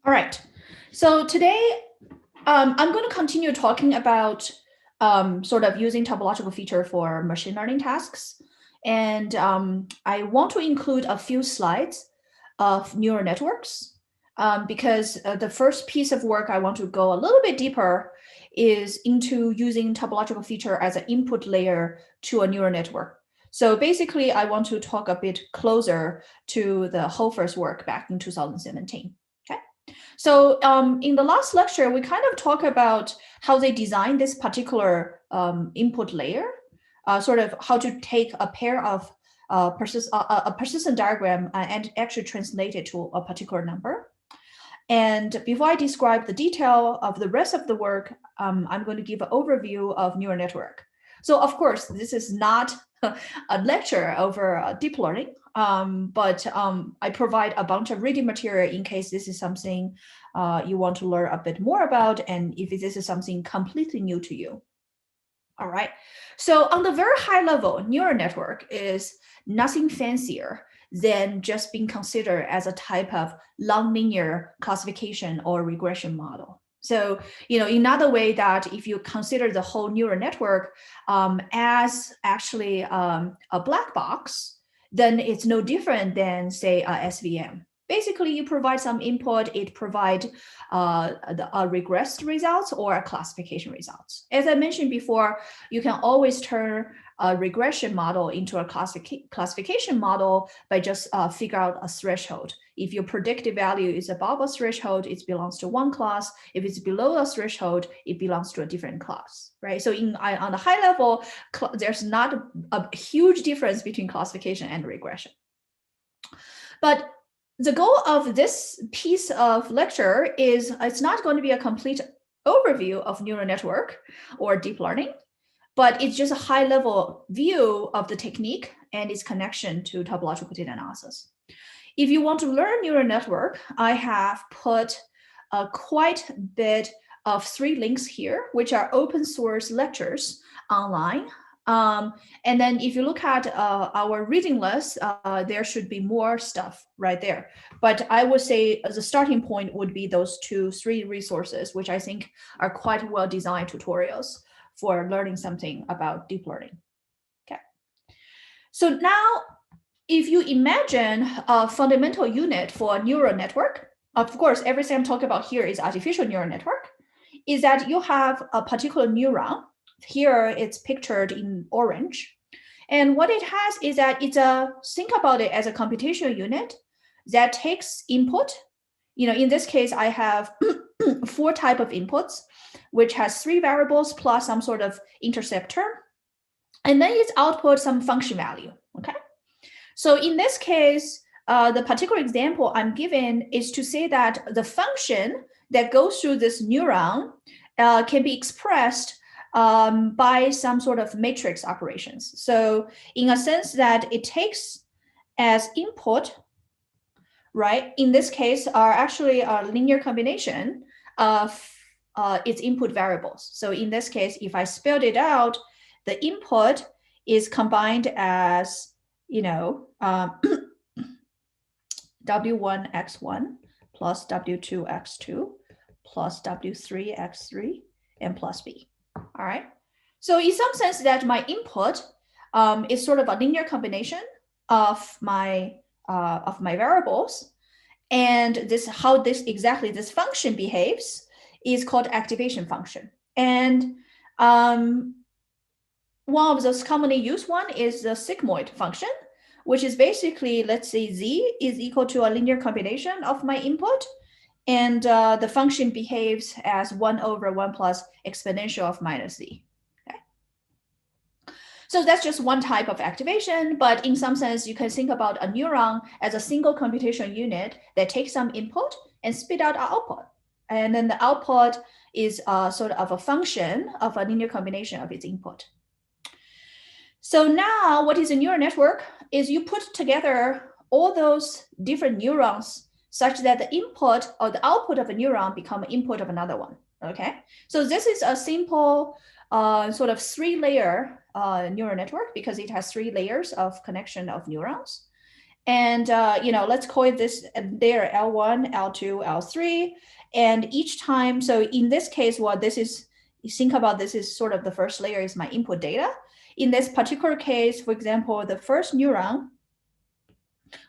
All right. So today, I'm going to continue talking about sort of using topological feature for machine learning tasks. And I want to include a few slides of neural networks because the first piece of work I want to go a little bit deeper is into using topological feature as an input layer to a neural network. So basically, I want to talk a bit closer to the Hofer's work back in 2017. So in the last lecture, we kind of talk about how they designed this particular input layer, sort of how to take a pair of a persistent diagram and actually translate it to a particular number. And before I describe the detail of the rest of the work, I'm going to give an overview of neural network. So of course, this is not a lecture over deep learning, but I provide a bunch of reading material in case this is something you want to learn a bit more about, and if this is something completely new to you. All right. So on the very high level, neural network is nothing fancier than just being considered as a type of nonlinear classification or regression model. So, another way that if you consider the whole neural network as actually a black box, then it's no different than, say, a SVM. Basically, you provide some input, it provides a regressed results or a classification results. As I mentioned before, you can always turn a regression model into a classification model by just figure out a threshold. If your predicted value is above a threshold, it belongs to one class. If it's below a threshold, it belongs to a different class, right? So on the high level, there's not a huge difference between classification and regression. But the goal of this piece of lecture is it's not going to be a complete overview of neural network or deep learning, but it's just a high level view of the technique and its connection to topological data analysis. If you want to learn neural network, I have put quite a bit of 3 links here, which are open source lectures online. And then if you look at our reading list, there should be more stuff right there. But I would say the starting point would be those 3 resources, which I think are quite well-designed tutorials for learning something about deep learning. Okay. So now, if you imagine a fundamental unit for a neural network, of course, everything I'm talking about here is artificial neural network, is that you have a particular neuron. Here it's pictured in orange. And what it has is that think about it as a computational unit that takes input. In this case, I have 4 types of inputs, which has 3 variables plus some sort of intercept term. And then it outputs some function value, okay? So in this case, the particular example I'm given is to say that the function that goes through this neuron can be expressed by some sort of matrix operations. So in a sense that it takes as input, right, in this case are actually a linear combination of its input variables. So in this case, if I spelled it out, the input is combined as, W1x1 plus W2x2 plus W3x3 and plus B. All right. So in some sense that my input is sort of a linear combination of my variables, and this function behaves is called activation function. And one of those commonly used one is the sigmoid function, which is basically, let's say z is equal to a linear combination of my input, and the function behaves as 1 over 1 plus exponential of minus z. Okay. So that's just one type of activation, but in some sense, you can think about a neuron as a single computation unit that takes some input and spit out an output. And then the output is sort of a function of a linear combination of its input. So now what is a neural network is you put together all those different neurons such that the input or the output of a neuron become an input of another one, okay? So this is a simple sort of 3-layer neural network because it has 3 layers of connection of neurons. And let's call it this there L1, L2, L3. And each time, so in this case, what this is, you think about this is sort of the first layer is my input data. In this particular case, for example, the first neuron,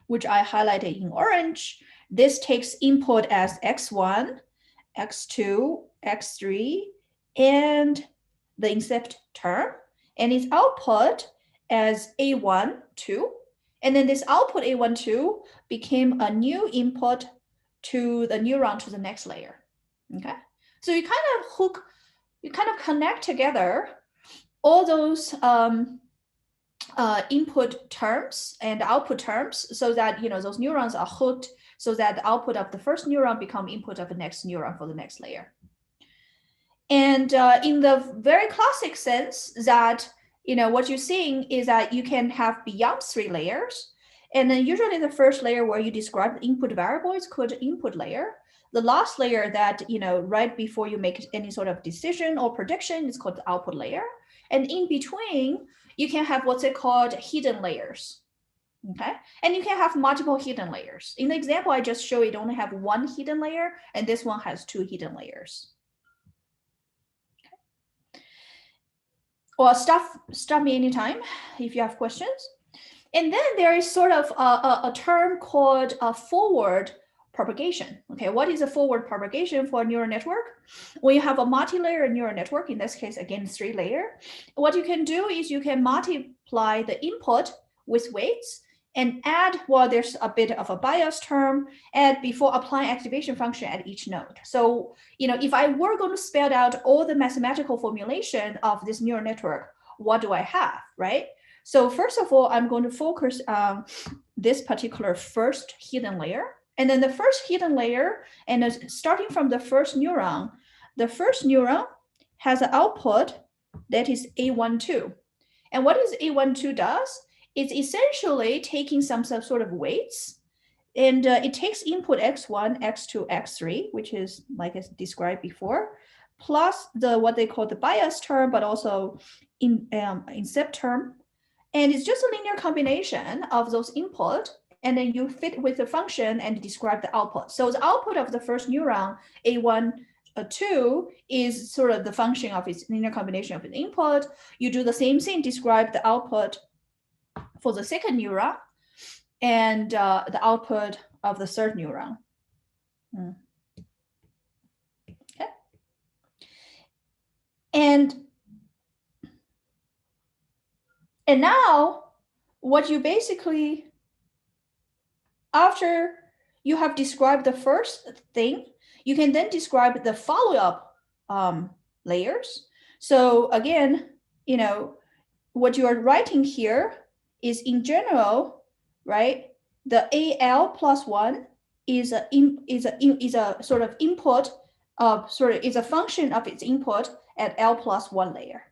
which I highlighted in orange, this takes input as X1, X2, X3, and the incept term, and its output as A1, 2. And then this output A1, 2 became a new input to the neuron to the next layer. Okay, so you kind of connect together all those input terms and output terms so that those neurons are hooked so that the output of the first neuron become input of the next neuron for the next layer. And in the very classic sense that what you're seeing is that you can have beyond 3 layers. And then usually the first layer where you describe the input variable is called input layer. The last layer that, right before you make any sort of decision or prediction is called the output layer. And in between, you can have what's called hidden layers. Okay, and you can have multiple hidden layers. In the example I just showed, it only have 1 hidden layer, and this one has 2 hidden layers. Okay. Well, stop me anytime if you have questions. And then there is sort of a term called forward propagation. Okay, what is a forward propagation for a neural network? When you have a multi-layer neural network, in this case, again, 3 layer, what you can do is you can multiply the input with weights and add, well, there's a bit of a bias term, and before applying activation function at each node. So, if I were going to spell out all the mathematical formulation of this neural network, what do I have, right? So first of all, I'm going to focus on this particular first hidden layer. And then the first hidden layer, and starting from the first neuron has an output that is A12. And what is A12 does? It's essentially taking some sort of weights, and it takes input X1, X2, X3, which is like I described before, plus what they call the bias term, but also incept term. And it's just a linear combination of those input, and then you fit with the function and describe the output. So the output of the first neuron, A1, 2, is sort of the function of its linear combination of its input. You do the same thing, describe the output for the second neuron, and the output of the third neuron. Okay. And now, what you basically, after you have described the first thing, you can then describe the follow-up layers. So again, what you are writing here is in general, right? The AL plus 1 is a sort of input of is a function of its input at L plus 1 layer.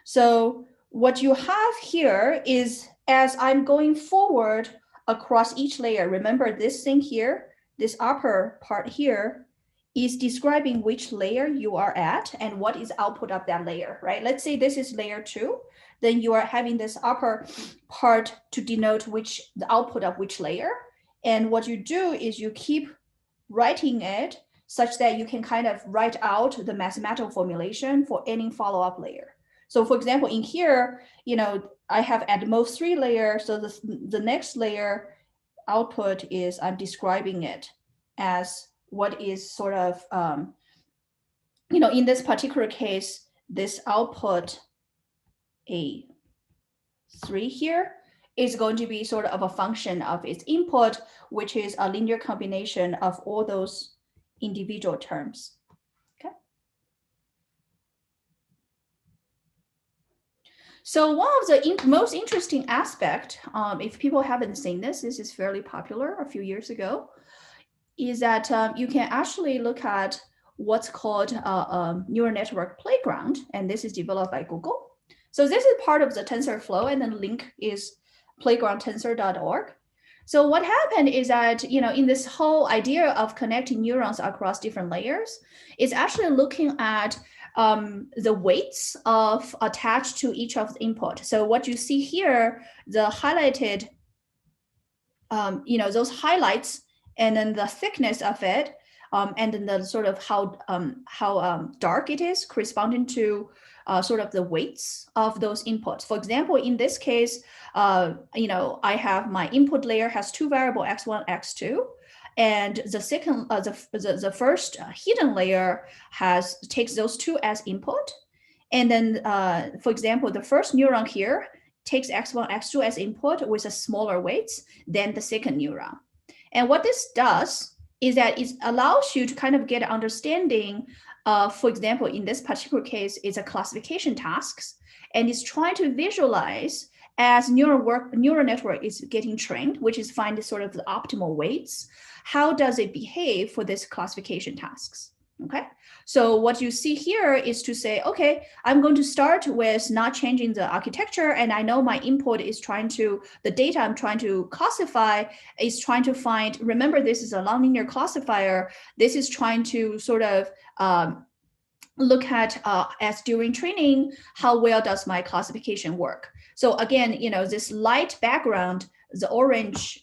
So what you have here is, as I'm going forward across each layer, remember this thing here, this upper part here is describing which layer you are at and what is output of that layer, right? Let's say this is layer 2, then you are having this upper part to denote the output of which layer. And what you do is you keep writing it such that you can kind of write out the mathematical formulation for any follow-up layer. So for example, in here, I have at most 3 layers. So the next layer output is, I'm describing it as what is sort of, in this particular case, this output A3 here is going to be sort of a function of its input, which is a linear combination of all those individual terms. Okay. So one of the most interesting aspect, if people haven't seen this is fairly popular a few years ago, is that you can actually look at what's called a neural network playground, and this is developed by Google. So this is part of the TensorFlow, and then the link is playgroundtensor.org. So what happened is that, in this whole idea of connecting neurons across different layers, is actually looking at the weights of attached to each of the input. So what you see here, the highlighted those highlights, and then the thickness of it, and then the sort of how dark it is corresponding to sort of the weights of those inputs. For example, in this case, I have my input layer has two variable x1, x2, and the second, the first hidden layer takes those two as input, and then, for example, the first neuron here takes x1, x2 as input with a smaller weights than the second neuron. And what this does is that it allows you to kind of get an understanding of, for example, in this particular case, it's a classification tasks, and it's trying to visualize as neural network is getting trained, which is find sort of the optimal weights. How does it behave for this classification tasks? Okay, so what you see here is to say, okay, I'm going to start with not changing the architecture, and I know my input is the data I'm trying to classify is trying to find, remember this is a nonlinear classifier, this is trying to sort of look at as during training, how well does my classification work? So again, this light background, the orange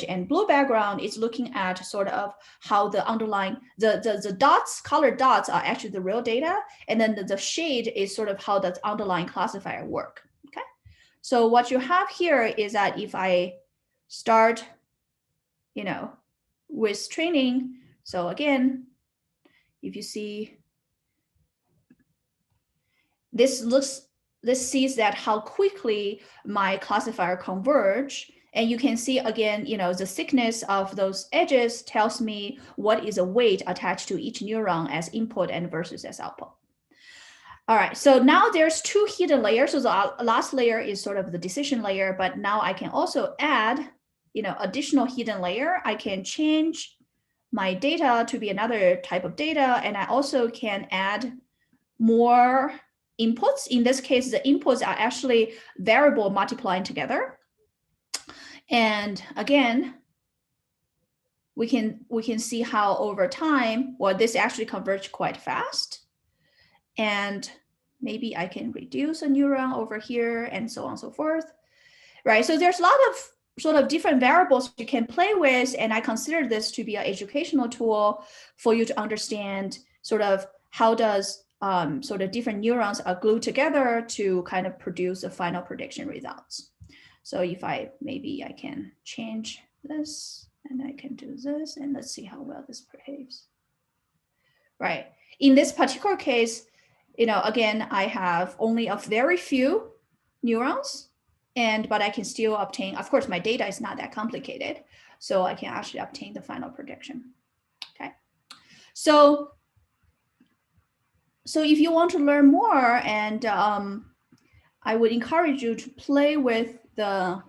and blue background is looking at sort of how the underlying, the dots, colored dots are actually the real data. And then the shade is sort of how the underlying classifier work, okay? So what you have here is that if I start, with training, so again, if you see, this sees that how quickly my classifier converge. And you can see again, the thickness of those edges tells me what is a weight attached to each neuron as input and versus as output. All right, so now there's two hidden layers. So the last layer is sort of the decision layer, but now I can also add, additional hidden layer. I can change my data to be another type of data, and I also can add more inputs. In this case, the inputs are actually variable multiplying together. And again, we can see how over time, well, this actually converged quite fast. And maybe I can reduce a neuron over here and so on and so forth, right? So there's a lot of sort of different variables you can play with. And I consider this to be an educational tool for you to understand sort of how does sort of different neurons are glued together to kind of produce the final prediction results. So if maybe I can change this and I can do this, and let's see how well this behaves. Right. In this particular case, again, I have only a very few neurons, but I can still obtain, of course, my data is not that complicated, so I can actually obtain the final prediction. Okay. So if you want to learn more, and I would encourage you to play with the,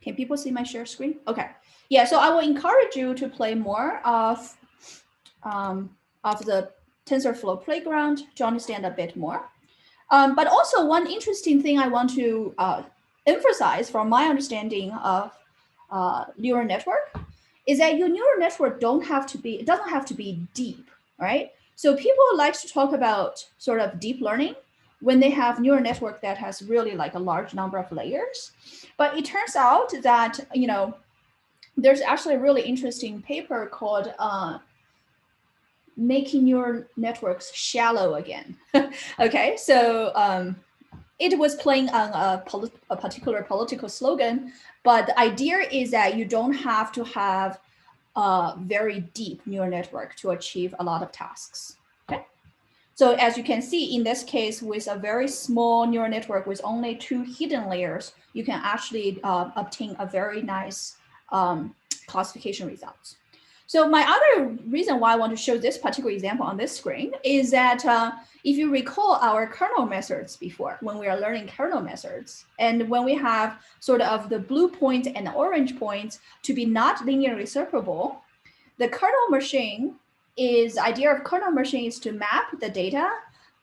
can people see my share screen? Okay. Yeah, so I will encourage you to play more of the TensorFlow playground to understand a bit more. But also one interesting thing I want to emphasize from my understanding of neural network is that your neural network doesn't have to be deep, right? So people like to talk about sort of deep learning when they have neural network that has really like a large number of layers. But it turns out that, there's actually a really interesting paper called Making Neural Networks Shallow Again. Okay, so it was playing on a particular political slogan, but the idea is that you don't have to have a very deep neural network to achieve a lot of tasks. Okay, so as you can see in this case, with a very small neural network with only 2 hidden layers, you can actually obtain a very nice classification results. So my other reason why I want to show this particular example on this screen is that if you recall our kernel methods before, when we are learning kernel methods, and when we have sort of the blue point and the orange points to be not linearly separable, the kernel machine is, the idea of kernel machine is to map the data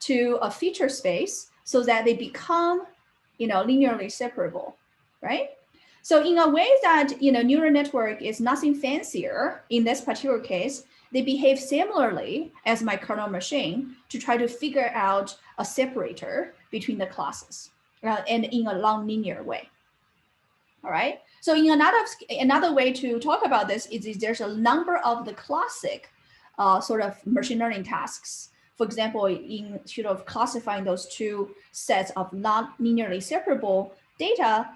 to a feature space so that they become, linearly separable, right? So in a way that, neural network is nothing fancier in this particular case, they behave similarly as my kernel machine to try to figure out a separator between the classes. and in a non-linear way. All right. So in another way to talk about this is there's a number of the classic sort of machine learning tasks. For example, in sort of classifying those two sets of non-linearly separable data,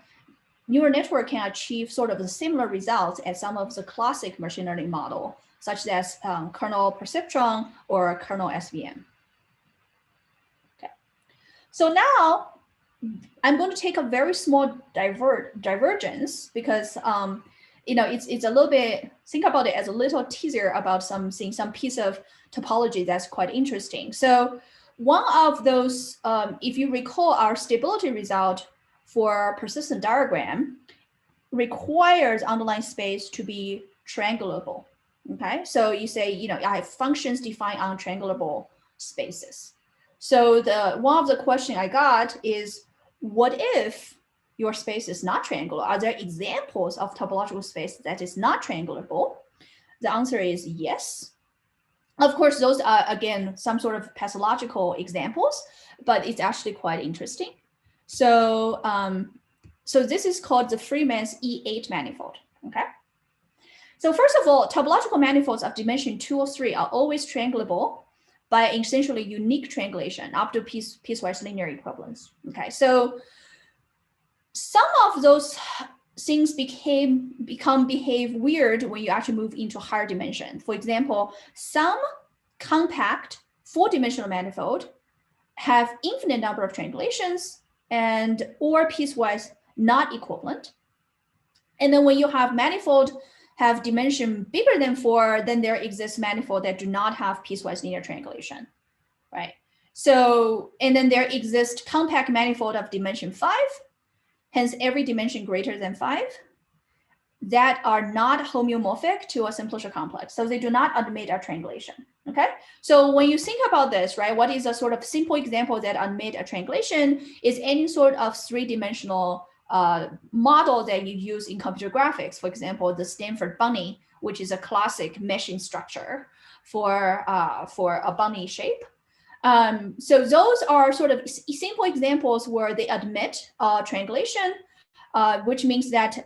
neural network can achieve sort of the similar results as some of the classic machine learning model, such as kernel perceptron or kernel SVM. Okay. So now I'm going to take a very small divergence because it's a little bit, think about it as a little teaser about some piece of topology that's quite interesting. So one of those, if you recall, our stability result for persistent diagram requires underlying space to be triangulable. Okay, so you say, I have functions defined on triangulable spaces. So one of the question I got is, what if your space is not triangular? Are there examples of topological space that is not triangulable? The answer is yes. Of course, those are, again, some sort of pathological examples, but it's actually quite interesting. So, so this is called the Freedman's E8 manifold, okay? So first of all, topological manifolds of dimension 2 or 3 are always triangulable by essentially unique triangulation up to piecewise linear equivalence. Okay, so some of those things behave weird when you actually move into higher dimension. For example, some compact 4-dimensional manifold have infinite number of triangulations or piecewise not equivalent. And then when you have manifold have dimension bigger than 4, then there exists manifold that do not have piecewise linear triangulation, right? So, and then there exists compact manifold of dimension 5, hence every dimension greater than 5, that are not homeomorphic to a simplicial complex. So they do not admit a triangulation, okay? So when you think about this, right, what is a sort of simple example that admit a triangulation is any sort of 3-dimensional model that you use in computer graphics. For example, the Stanford bunny, which is a classic meshing structure for a bunny shape. So those are sort of simple examples where they admit triangulation, which means that,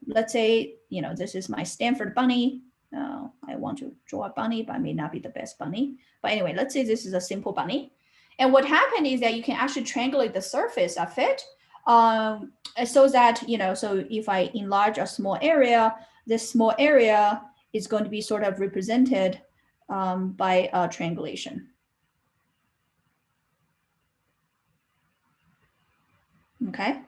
let's say, this is my Stanford bunny. I want to draw a bunny, but may not be the best bunny. But anyway, let's say this is a simple bunny. And what happened is that you can actually triangulate the surface of it. So that, so if I enlarge a small area, this small area is going to be sort of represented by triangulation. Okay.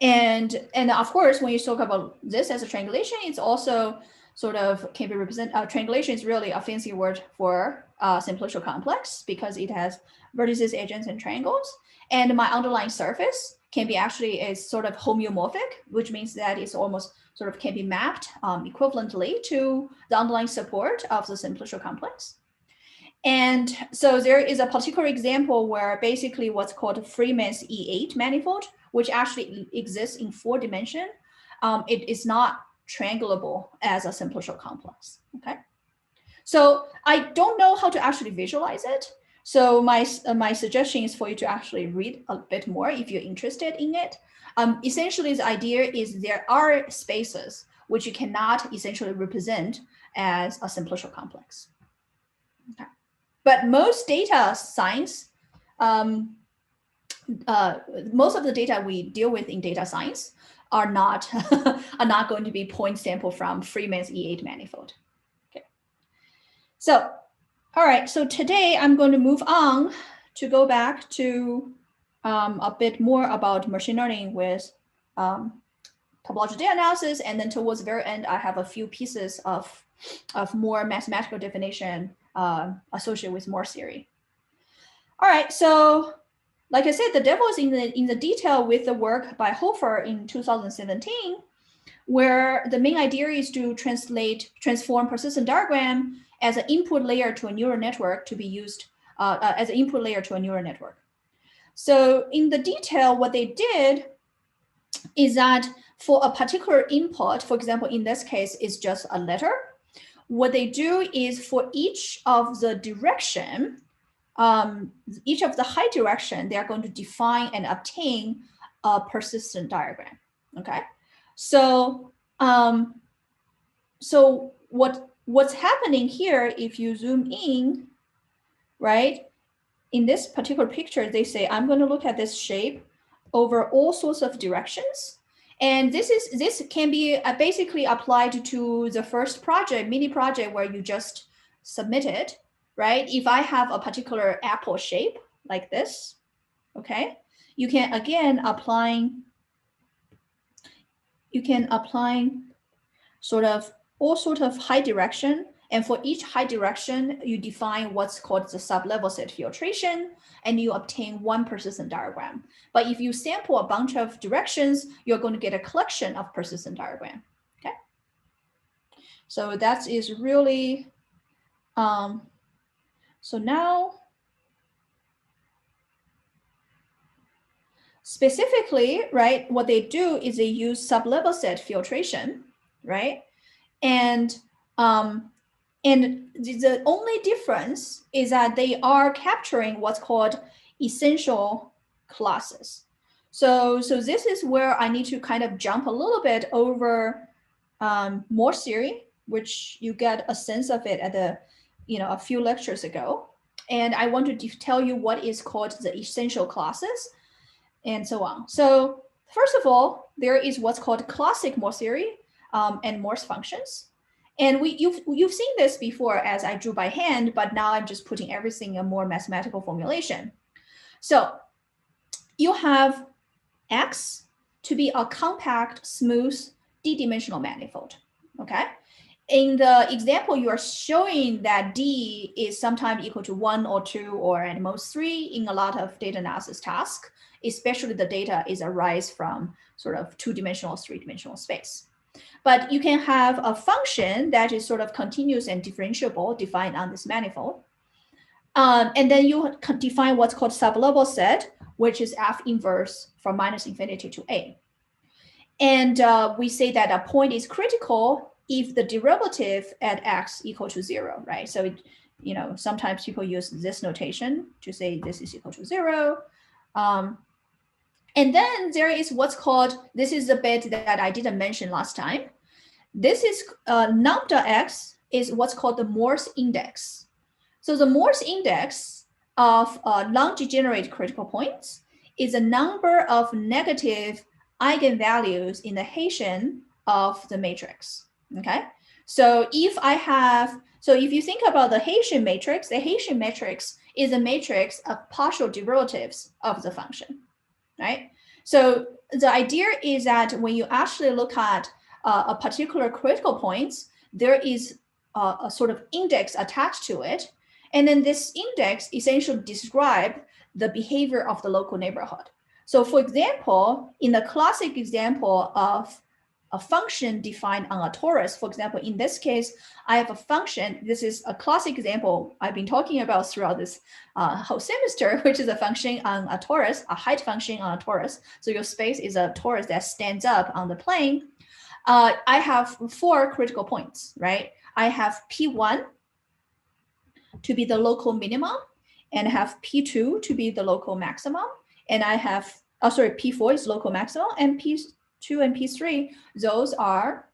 And of course, when you talk about this as a triangulation, it's also sort of can be represented. Triangulation is really a fancy word for simplicial complex because it has vertices, edges, and triangles. And my underlying surface can be actually a sort of homeomorphic, which means that it's almost sort of can be mapped equivalently to the underlying support of the simplicial complex. And so there is a particular example where basically what's called Freedman's E8 manifold, which actually exists in 4 dimensions. It is not triangulable as a simplicial complex, okay? So I don't know how to actually visualize it. So my suggestion is for you to actually read a bit more if you're interested in it. Essentially, the idea is there are spaces which you cannot essentially represent as a simplicial complex. Okay. But most data science, most of the data we deal with in data science are not going to be point sample from Freedman's E8 manifold. Okay. So, all right. So today I'm going to move on to go back to a bit more about machine learning with topological data analysis, and then towards the very end, I have a few pieces of more mathematical definition associated with Morse theory. All right. So, like I said, the devil is in the detail with the work by Hofer in 2017, where the main idea is to transform persistent diagram as an input layer to a neural network to be used as an input layer to a neural network. So in the detail, what they did is that for a particular input, for example, in this case, is just a letter. What they do is for each of the direction, each of the height direction, they are going to define and obtain a persistent diagram. Okay, so so what's happening here, if you zoom in, right? In this particular picture, they say, I'm going to look at this shape over all sorts of directions. And this can be basically applied to the first project, mini project, where you just submit it, right? If I have a particular apple shape like this, okay, you can again apply sort of all sort of high direction. And for each high direction, you define what's called the sublevel set filtration, and you obtain one persistent diagram. But if you sample a bunch of directions, you're going to get a collection of persistent diagram. Okay. So that is really, so now, specifically, right, what they do is they use sublevel set filtration, right? And the only difference is that they are capturing what's called essential classes. So this is where I need to kind of jump a little bit over Morse theory, which you get a sense of it at a few lectures ago. And I want to tell you what is called the essential classes and so on. So first of all, there is what's called classic Morse theory and Morse functions. And you've seen this before as I drew by hand, but now I'm just putting everything in a more mathematical formulation. So you have X to be a compact, smooth, d-dimensional manifold, okay? In the example, you are showing that D is sometimes equal to 1 or 2 or at most 3 in a lot of data analysis tasks, especially the data is arise from sort of 2-dimensional, 3-dimensional space. But you can have a function that is sort of continuous and differentiable defined on this manifold. And then you define what's called sublevel set, which is F inverse from -infinity to A. And we say that a point is critical if the derivative at X equal to 0, right? So, sometimes people use this notation to say this is equal to 0. And then there is what's called, this is the bit that I didn't mention last time. This is lambda X is what's called the Morse index. So the Morse index of non-degenerate critical points is a number of negative eigenvalues in the Hessian of the matrix, okay? So if you think about the Hessian matrix, the Hessian matrix is a matrix of partial derivatives of the function, right? So the idea is that when you actually look at a particular critical point, there is a sort of index attached to it. And then this index essentially describes the behavior of the local neighborhood. So for example, in the classic example of a function defined on a torus, for example, in this case, I have a function. This is a classic example I've been talking about throughout this whole semester, which is a function on a torus, a height function on a torus. So your space is a torus that stands up on the plane. I have 4 critical points, right? I have P1 to be the local minimum, and I have P2 to be the local maximum. And I have, P4 is local maximum, and P2 and P3, those are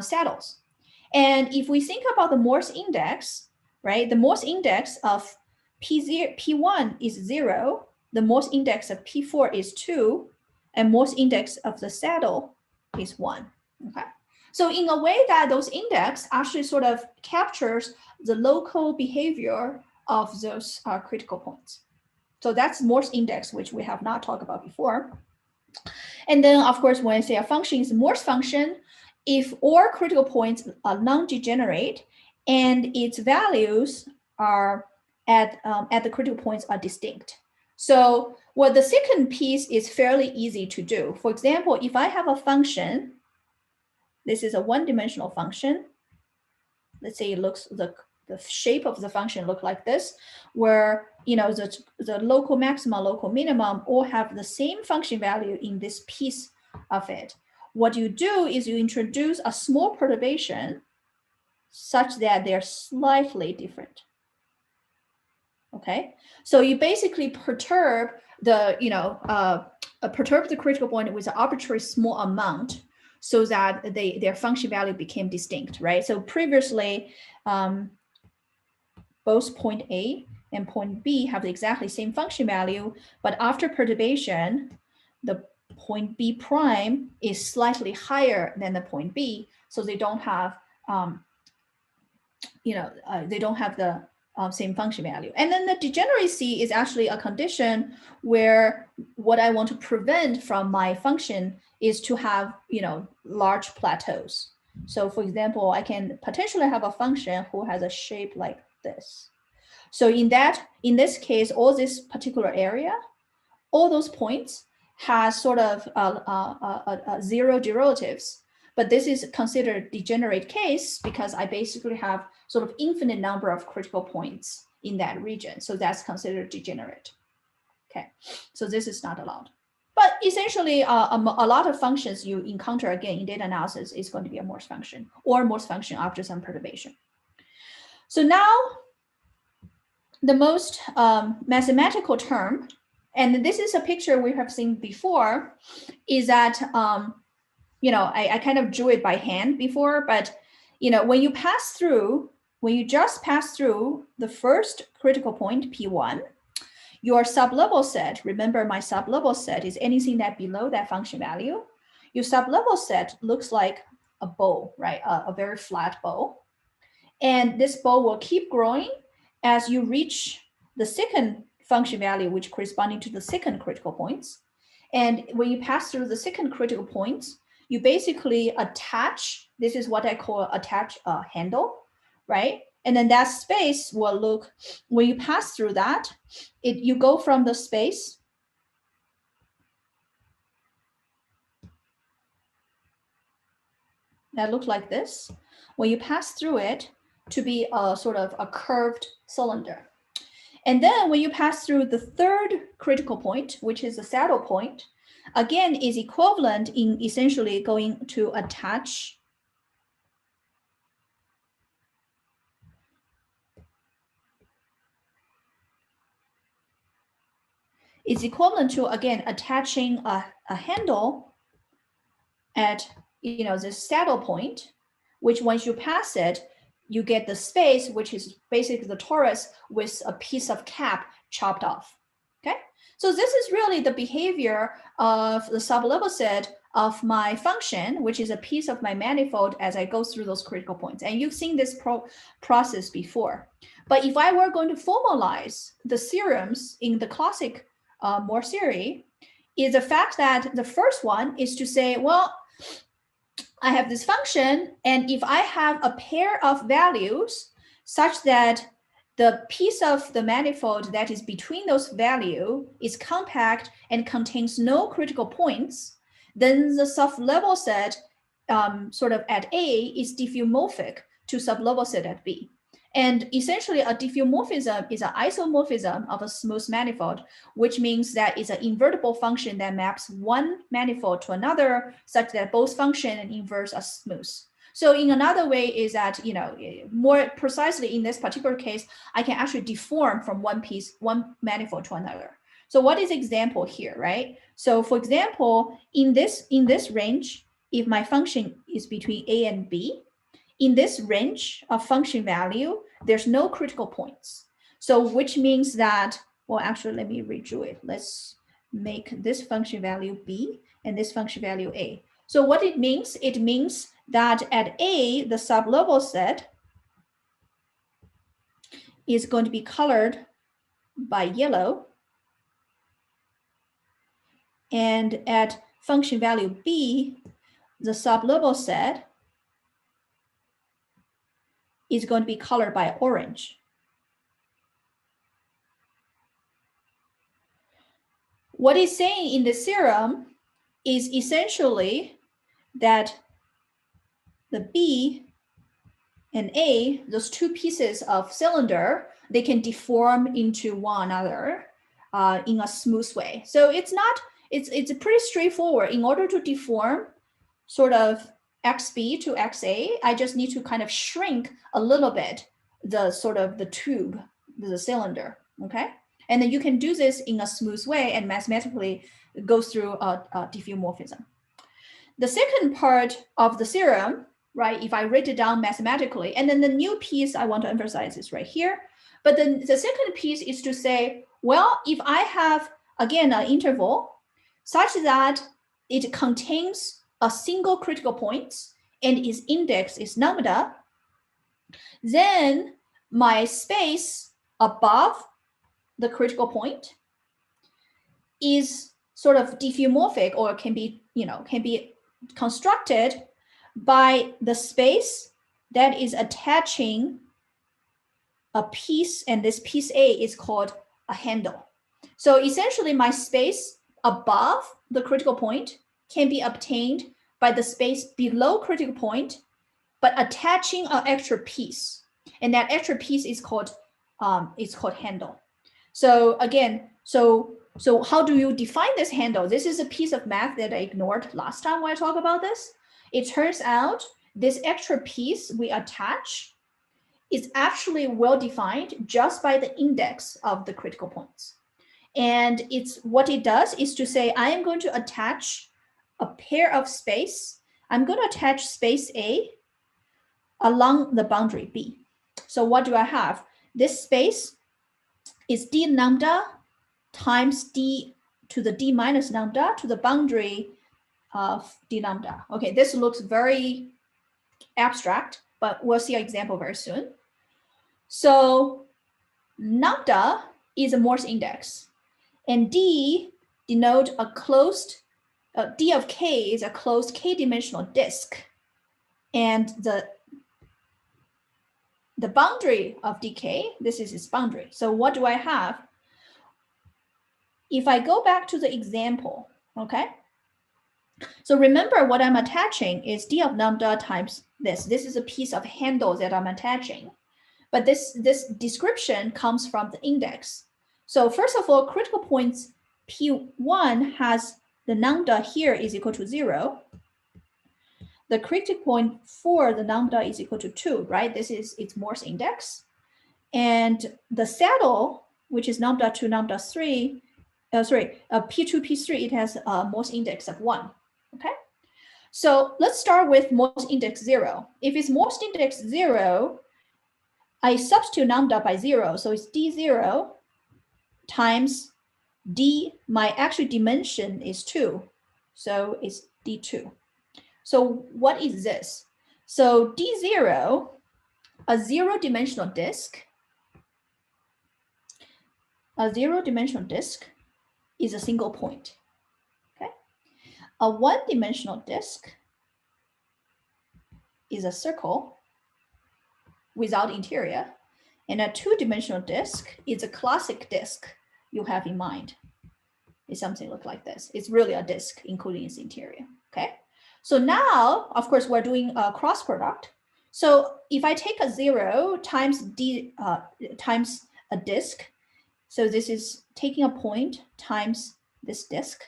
saddles. And if we think about the Morse index, right, the Morse index of P1 is 0, the Morse index of P4 is 2, and Morse index of the saddle is 1, okay? So in a way that those index actually sort of captures the local behavior of those critical points. So that's Morse index, which we have not talked about before. And then, of course, when I say a function is a Morse function, if all critical points are non-degenerate and its values are at the critical points are distinct. So the second piece is fairly easy to do. For example, if I have a function, this is a one-dimensional function. Let's say it looks the shape of the function look like this, where the local maximum, local minimum all have the same function value in this piece of it. What you do is you introduce a small perturbation such that they're slightly different. Okay, so you basically perturb perturb the critical point with an arbitrary small amount so that their function value became distinct, right? So previously, both point A and point B have the exactly same function value, but after perturbation, the point B prime is slightly higher than the point B, so they don't have, they don't have the same function value. And then the degeneracy is actually a condition where what I want to prevent from my function is to have, large plateaus. So for example, I can potentially have a function who has a shape like this. So in this case, all this particular area, all those points has sort of zero derivatives. But this is considered degenerate case because I basically have sort of infinite number of critical points in that region. So that's considered degenerate. Okay, so this is not allowed. But essentially, a lot of functions you encounter again in data analysis is going to be a Morse function or Morse function after some perturbation. So now, the most mathematical term, and this is a picture we have seen before, is that, I kind of drew it by hand before, but, when you just pass through the first critical point, P1, your sublevel set, remember my sublevel set is anything that below that function value. Your sublevel set looks like a bow, right? A very flat bow. And this bow will keep growing as you reach the second function value, which corresponding to the second critical points. And when you pass through the second critical points, you basically attach, this is what I call attach a handle, right? And then that space will look, when you pass through that, you go from the space that looks like this. When you pass through it, to be a sort of a curved cylinder. And then when you pass through the third critical point, which is the saddle point, again is equivalent in essentially going to attach it's equivalent to, again, attaching a handle at this saddle point, which once you pass it, you get the space, which is basically the torus with a piece of cap chopped off. Okay, so this is really the behavior of the sublevel set of my function, which is a piece of my manifold as I go through those critical points. And you've seen this process before. But if I were going to formalize the theorems in the classic Morse theory, is the fact that the first one is to say, well, I have this function, and if I have a pair of values such that the piece of the manifold that is between those values is compact and contains no critical points, then the sublevel set sort of at A is diffeomorphic to sublevel set at B. And essentially, a diffeomorphism is an isomorphism of a smooth manifold, which means that it's an invertible function that maps one manifold to another, such that both function and inverse are smooth. So in another way is that, more precisely in this particular case, I can actually deform from one manifold to another. So what is example here, right? So for example, in this range, if my function is between A and B, in this range of function value, there's no critical points. So which means that, well, actually, let me redraw it. Let's make this function value B and this function value A. So what it means that at A, the sublevel set is going to be colored by yellow. And at function value B, the sublevel set is going to be colored by orange. What it's saying in the theorem is essentially that the B and A, those two pieces of cylinder, they can deform into one another in a smooth way. So it's pretty straightforward. In order to deform sort of XB to XA, I just need to kind of shrink a little bit the sort of the tube, the cylinder, okay? And then you can do this in a smooth way and mathematically go through a diffeomorphism. The second part of the theorem, right, if I write it down mathematically, and then the new piece I want to emphasize is right here. But then the second piece is to say, well, if I have, again, an interval such that it contains a single critical point and its index is lambda, then my space above the critical point is sort of diffeomorphic, or can be constructed by the space that is attaching a piece, and this piece A is called a handle. So essentially my space above the critical point can be obtained by the space below critical point, but attaching an extra piece. And that extra piece is called handle. So again, so how do you define this handle? This is a piece of math that I ignored last time when I talked about this. It turns out this extra piece we attach is actually well defined just by the index of the critical points. And it's what it does is to say, I am going to attach a pair of space. I'm going to attach space A along the boundary B. So what do I have? This space is d lambda times d to the d minus lambda to the boundary of d lambda. Okay, this looks very abstract, but we'll see an example very soon. So lambda is a Morse index, and d denote a closed, d of k is a closed k-dimensional disk, and the boundary of dk, this is its boundary. So what do I have? If I go back to the example, okay? So remember what I'm attaching is d of lambda times this. This is a piece of handle that I'm attaching. But this description comes from the index. So first of all, critical points P1 has the lambda here is equal to 0. The critical point for the lambda is equal to 2, right? This is its Morse index. And the saddle, which is lambda 2, lambda 3, P2, P3, it has a Morse index of 1, okay? So let's start with Morse index 0. If it's Morse index 0, I substitute lambda by 0, so it's d0 times d, my actual dimension is 2, so it's d2. So what is this? So d0, a zero-dimensional disk, is a single point, okay? A one-dimensional disk is a circle without interior, and a two-dimensional disk is a classic disk you have in mind. It's something look like this. It's really a disk, including its interior, okay? So now, of course, we're doing a cross product. So if I take a 0 times d times a disk, so this is taking a point times this disk,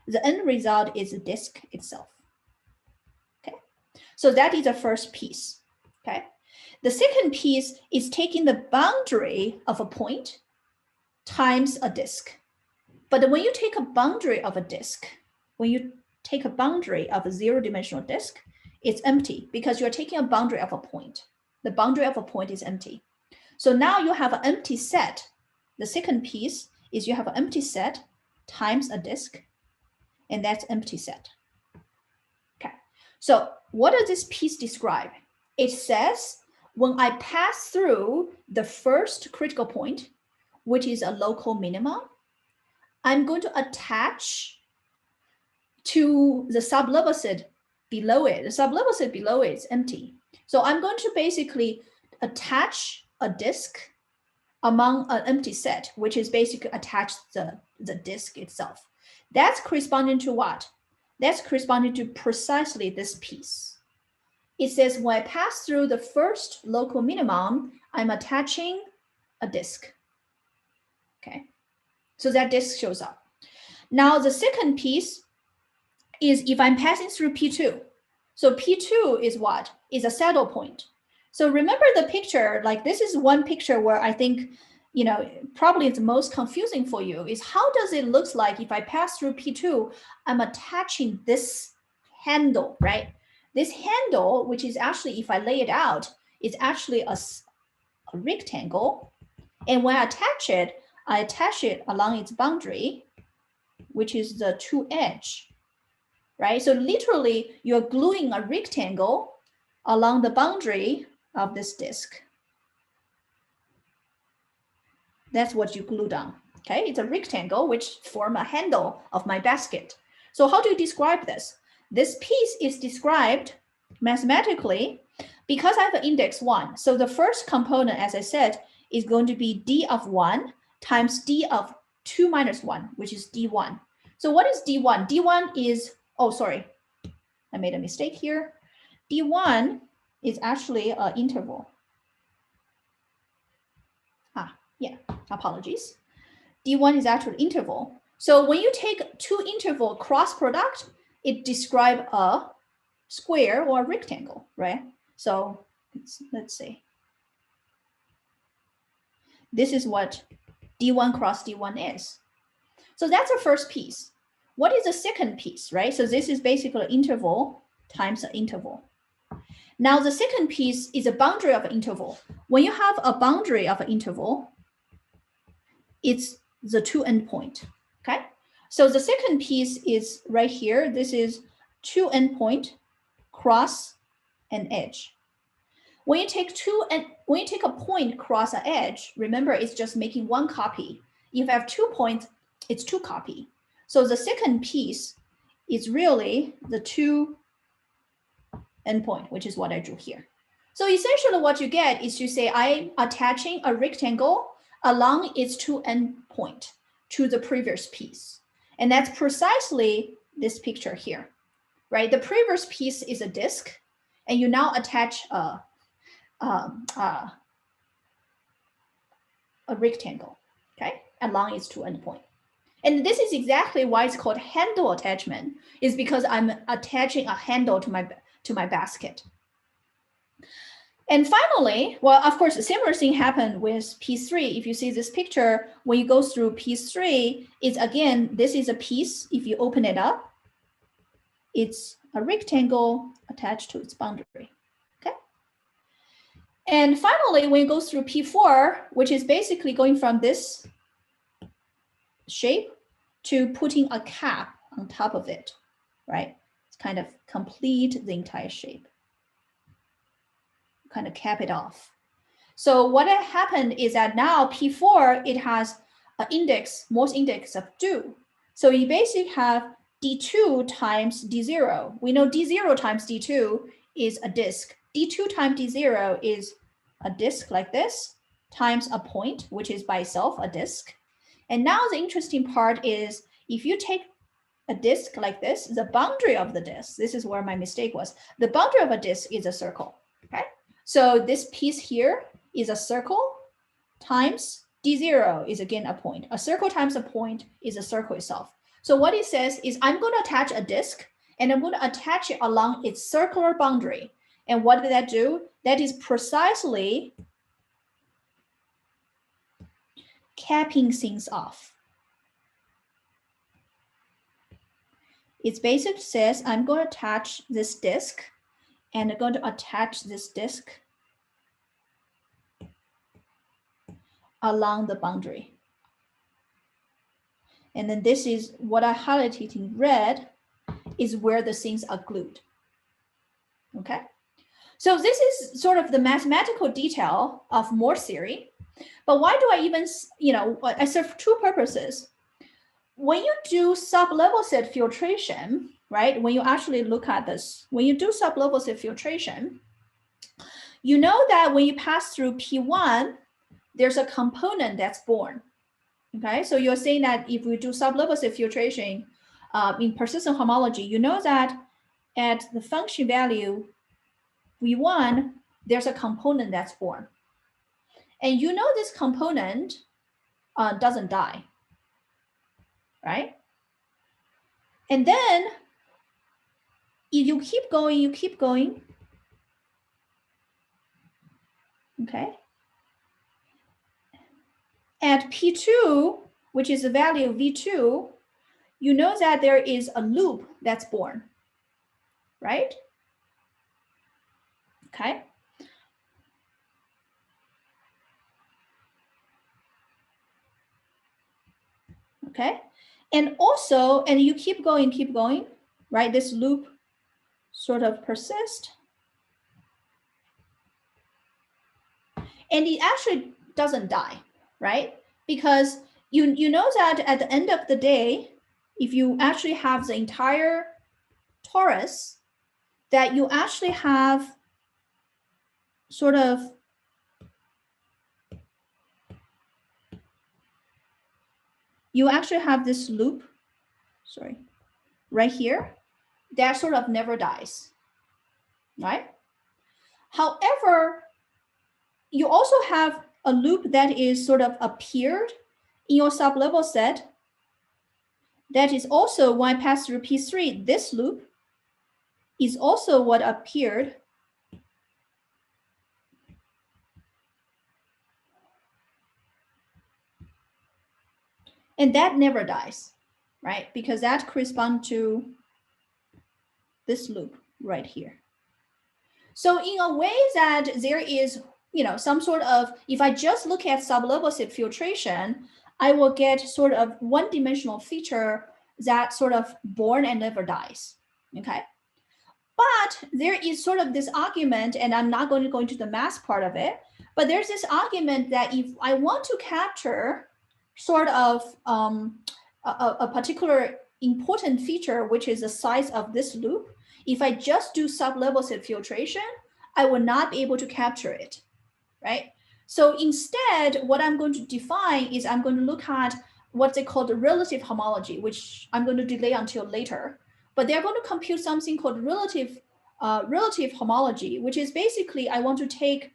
the end result is the disk itself, okay? So that is the first piece, okay? The second piece is taking the boundary of a point times a disk. But when you take a boundary of a disk, when you take a boundary of a zero-dimensional disk, it's empty because you're taking a boundary of a point. The boundary of a point is empty. So now you have an empty set. The second piece is you have an empty set times a disk, and that's empty set. Okay, so what does this piece describe? It says when I pass through the first critical point, which is a local minimum, I'm going to attach to the sublevel set below it. The sublevel set below it is empty. So I'm going to basically attach a disk among an empty set, which is basically attached the disk itself. That's corresponding to what? That's corresponding to precisely this piece. It says when I pass through the first local minimum, I'm attaching a disk. Okay, so that disk shows up. Now the second piece is if I'm passing through P2. So P2 is what? Is a saddle point. So remember the picture, like this is one picture where I think probably the most confusing for you is how does it look like if I pass through P2, I'm attaching this handle, right? This handle, which is actually, if I lay it out, is actually a rectangle. And when I attach it along its boundary, which is the two edge, right? So literally you're gluing a rectangle along the boundary of this disk. That's what you glue down, okay? It's a rectangle which form a handle of my basket. So how do you describe this? This piece is described mathematically because I have an index 1. So the first component, as I said, is going to be d of 1 times d of 2 minus 1, which is d1. So what is d1? d1 is, oh, sorry, I made a mistake here. d1 is actually an interval. Yeah, apologies. D1 is actually interval. So when you take two interval cross product, it describes a square or a rectangle, right? So let's see. This is what D1 cross D1 is. So that's the first piece. What is the second piece, right? So this is basically interval times an interval. Now the second piece is a boundary of an interval. When you have a boundary of an interval, it's the two endpoint, okay? So the second piece is right here. This is two endpoint cross an edge. When you take a point cross an edge, remember it's just making one copy. If you have 2 points, it's two copy. So the second piece is really the two endpoint, which is what I drew here. So essentially what you get is you say I'm attaching a rectangle along its two endpoint to the previous piece. And that's precisely this picture here, right? The previous piece is a disk, and you now attach a rectangle, okay, along its two endpoint. And this is exactly why it's called handle attachment, is because I'm attaching a handle to my basket. And finally, well, of course, a similar thing happened with piece 3. If you see this picture, when you go through piece 3, it's again, this is a piece. If you open it up, it's a rectangle attached to its boundary, okay? And finally, when you go through P4, which is basically going from this shape to putting a cap on top of it, right? It's kind of complete the entire shape. Kind of cap it off. So what happened is that now P4, it has an index, Morse index of 2. So you basically have D2 times D0. We know D0 times D2 is a disk. D2 times D0 is a disk like this times a point, which is by itself a disk. And now the interesting part is if you take a disk like this, the boundary of the disk, this is where my mistake was. The boundary of a disk is a circle, okay? So this piece here is a circle times D0 is again a point. A circle times a point is a circle itself. So what it says is I'm going to attach a disk and I'm going to attach it along its circular boundary. And what did that do? That is precisely capping things off. It basically says I'm going to attach this disk and I'm going to attach this disk along the boundary. And then this is what I highlighted in red is where the things are glued, okay? So this is sort of the mathematical detail of Morse theory. But why do I even, I serve two purposes. When you do sublevel set filtration, right? When you actually look at this, when you do sublevel set filtration, you know that when you pass through P1, there's a component that's born, okay? So you're saying that if we do sublevel set filtration in persistent homology, you know that at the function value V1, there's a component that's born. And you know this component doesn't die, right? And then if you keep going, okay? at P2, which is the value of V2, you know that there is a loop that's born, right? Okay. Okay. And also, and you keep going, right? This loop sort of persists. And it actually doesn't die, right? Because you know that at the end of the day, if you actually have the entire torus, that you actually have sort of this loop, sorry, right here, that sort of never dies, right? However, you also have a loop that is sort of appeared in your sublevel set that is also when I pass through P3. This loop is also what appeared and that never dies, right? Because that corresponds to this loop right here. So in a way that there is, some sort of, if I just look at sublevel set filtration, I will get sort of one-dimensional feature that sort of born and never dies, okay? But there is sort of this argument, and I'm not going to go into the math part of it, but there's this argument that if I want to capture sort of a particular important feature, which is the size of this loop, if I just do sublevel set filtration, I will not be able to capture it, right? So instead, what I'm going to define is I'm going to look at what they call the relative homology, which I'm going to delay until later. But they're going to compute something called relative homology, which is basically I want to take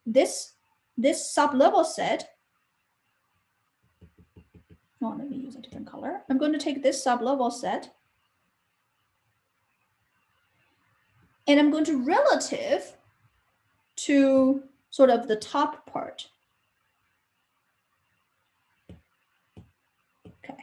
this sublevel set. Oh, let me use a different color. I'm going to take this sublevel set and I'm going to relative to sort of the top part. Okay.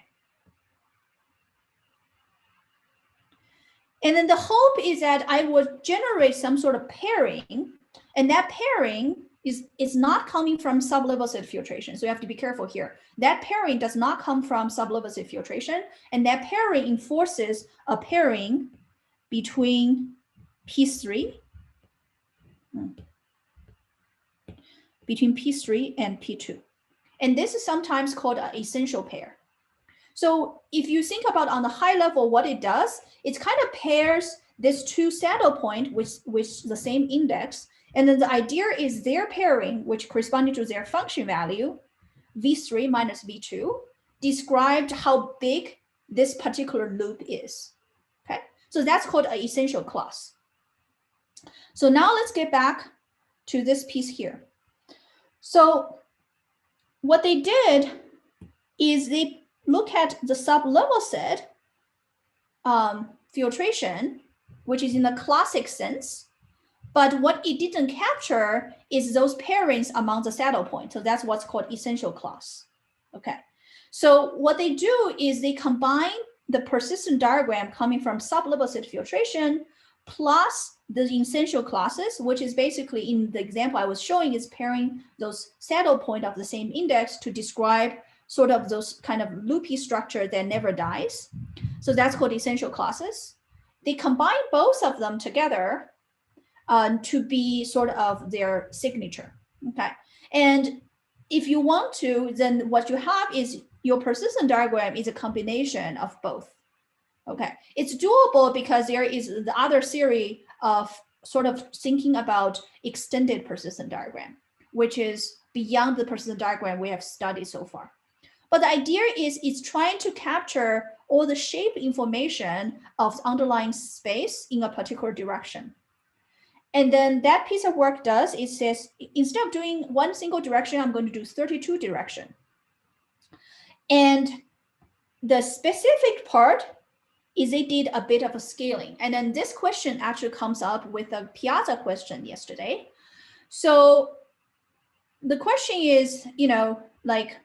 And then the hope is that I would generate some sort of pairing, and that pairing is not coming from sublevel set filtration. So you have to be careful here. That pairing does not come from sublevel set filtration, and that pairing enforces a pairing between P3 and P2. And this is sometimes called an essential pair. So if you think about on the high level, what it does, it kind of pairs this two saddle point with the same index. And then the idea is their pairing, which corresponding to their function value, V3 minus V2, described how big this particular loop is. Okay, so that's called an essential class. So now let's get back to this piece here. So what they did is they look at the sublevel set filtration, which is in the classic sense, but what it didn't capture is those pairings among the saddle points. So that's what's called essential class. Okay, so what they do is they combine the persistent diagram coming from sublevel set filtration plus the essential classes, which is basically in the example I was showing is pairing those saddle point of the same index to describe sort of those kind of loopy structure that never dies. So that's called essential classes. They combine both of them together to be sort of their signature, okay? And if you want to, then what you have is your persistent diagram is a combination of both, okay? It's doable because there is the other theory of sort of thinking about extended persistent diagram, which is beyond the persistent diagram we have studied so far. But the idea is it's trying to capture all the shape information of the underlying space in a particular direction. And then that piece of work does, it says, instead of doing one single direction, I'm going to do 32 direction. And the specific part is they did a bit of a scaling. And then this question actually comes up with a Piazza question yesterday. So the question is, like,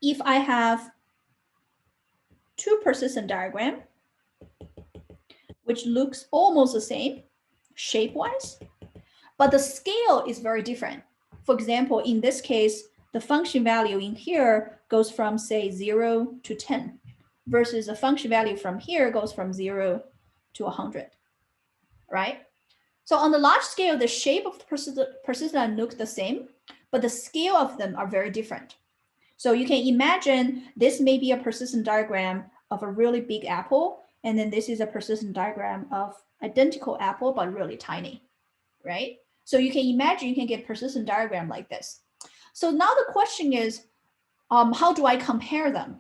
if I have two persistent diagram, which looks almost the same shape-wise, but the scale is very different. For example, in this case, the function value in here goes from, say, 0 to 10, versus the function value from here goes from 0 to 100, right? So on the large scale, the shape of the persistent look the same, but the scale of them are very different. So you can imagine this may be a persistent diagram of a really big apple, and then this is a persistent diagram of identical apple, but really tiny, right? So you can imagine you can get persistent diagram like this. So now the question is, how do I compare them?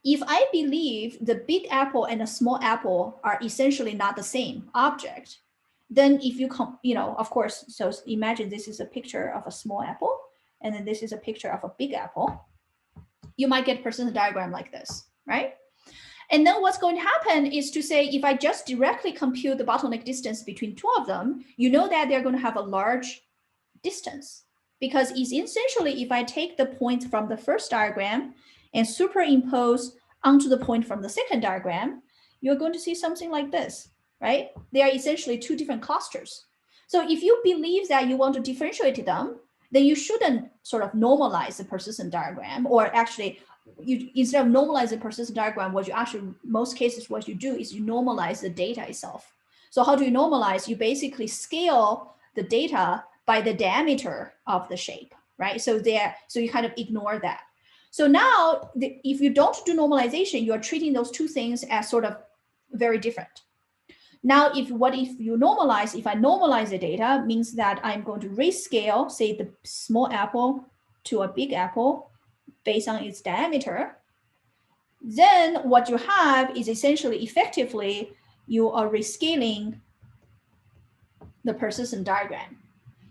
If I believe the big apple and the small apple are essentially not the same object, then if you of course, so imagine this is a picture of a small apple, and then this is a picture of a big apple. You might get persistent diagram like this, right? And then what's going to happen is to say, if I just directly compute the bottleneck distance between two of them, you know that they're going to have a large distance, because it's essentially, if I take the point from the first diagram and superimpose onto the point from the second diagram, you're going to see something like this, right? They are essentially two different clusters. So if you believe that you want to differentiate them, then you shouldn't sort of normalize the persistent diagram, or actually, you, instead of normalize the persistent diagram, what you actually, most cases, what you do is you normalize the data itself. So how do you normalize? You basically scale the data by the diameter of the shape, right? So you kind of ignore that. So now, if you don't do normalization, you are treating those two things as sort of very different. Now, if you normalize, if I normalize the data, means that I'm going to rescale, say, the small apple to a big apple based on its diameter, then what you have is essentially, effectively, you are rescaling the persistent diagram.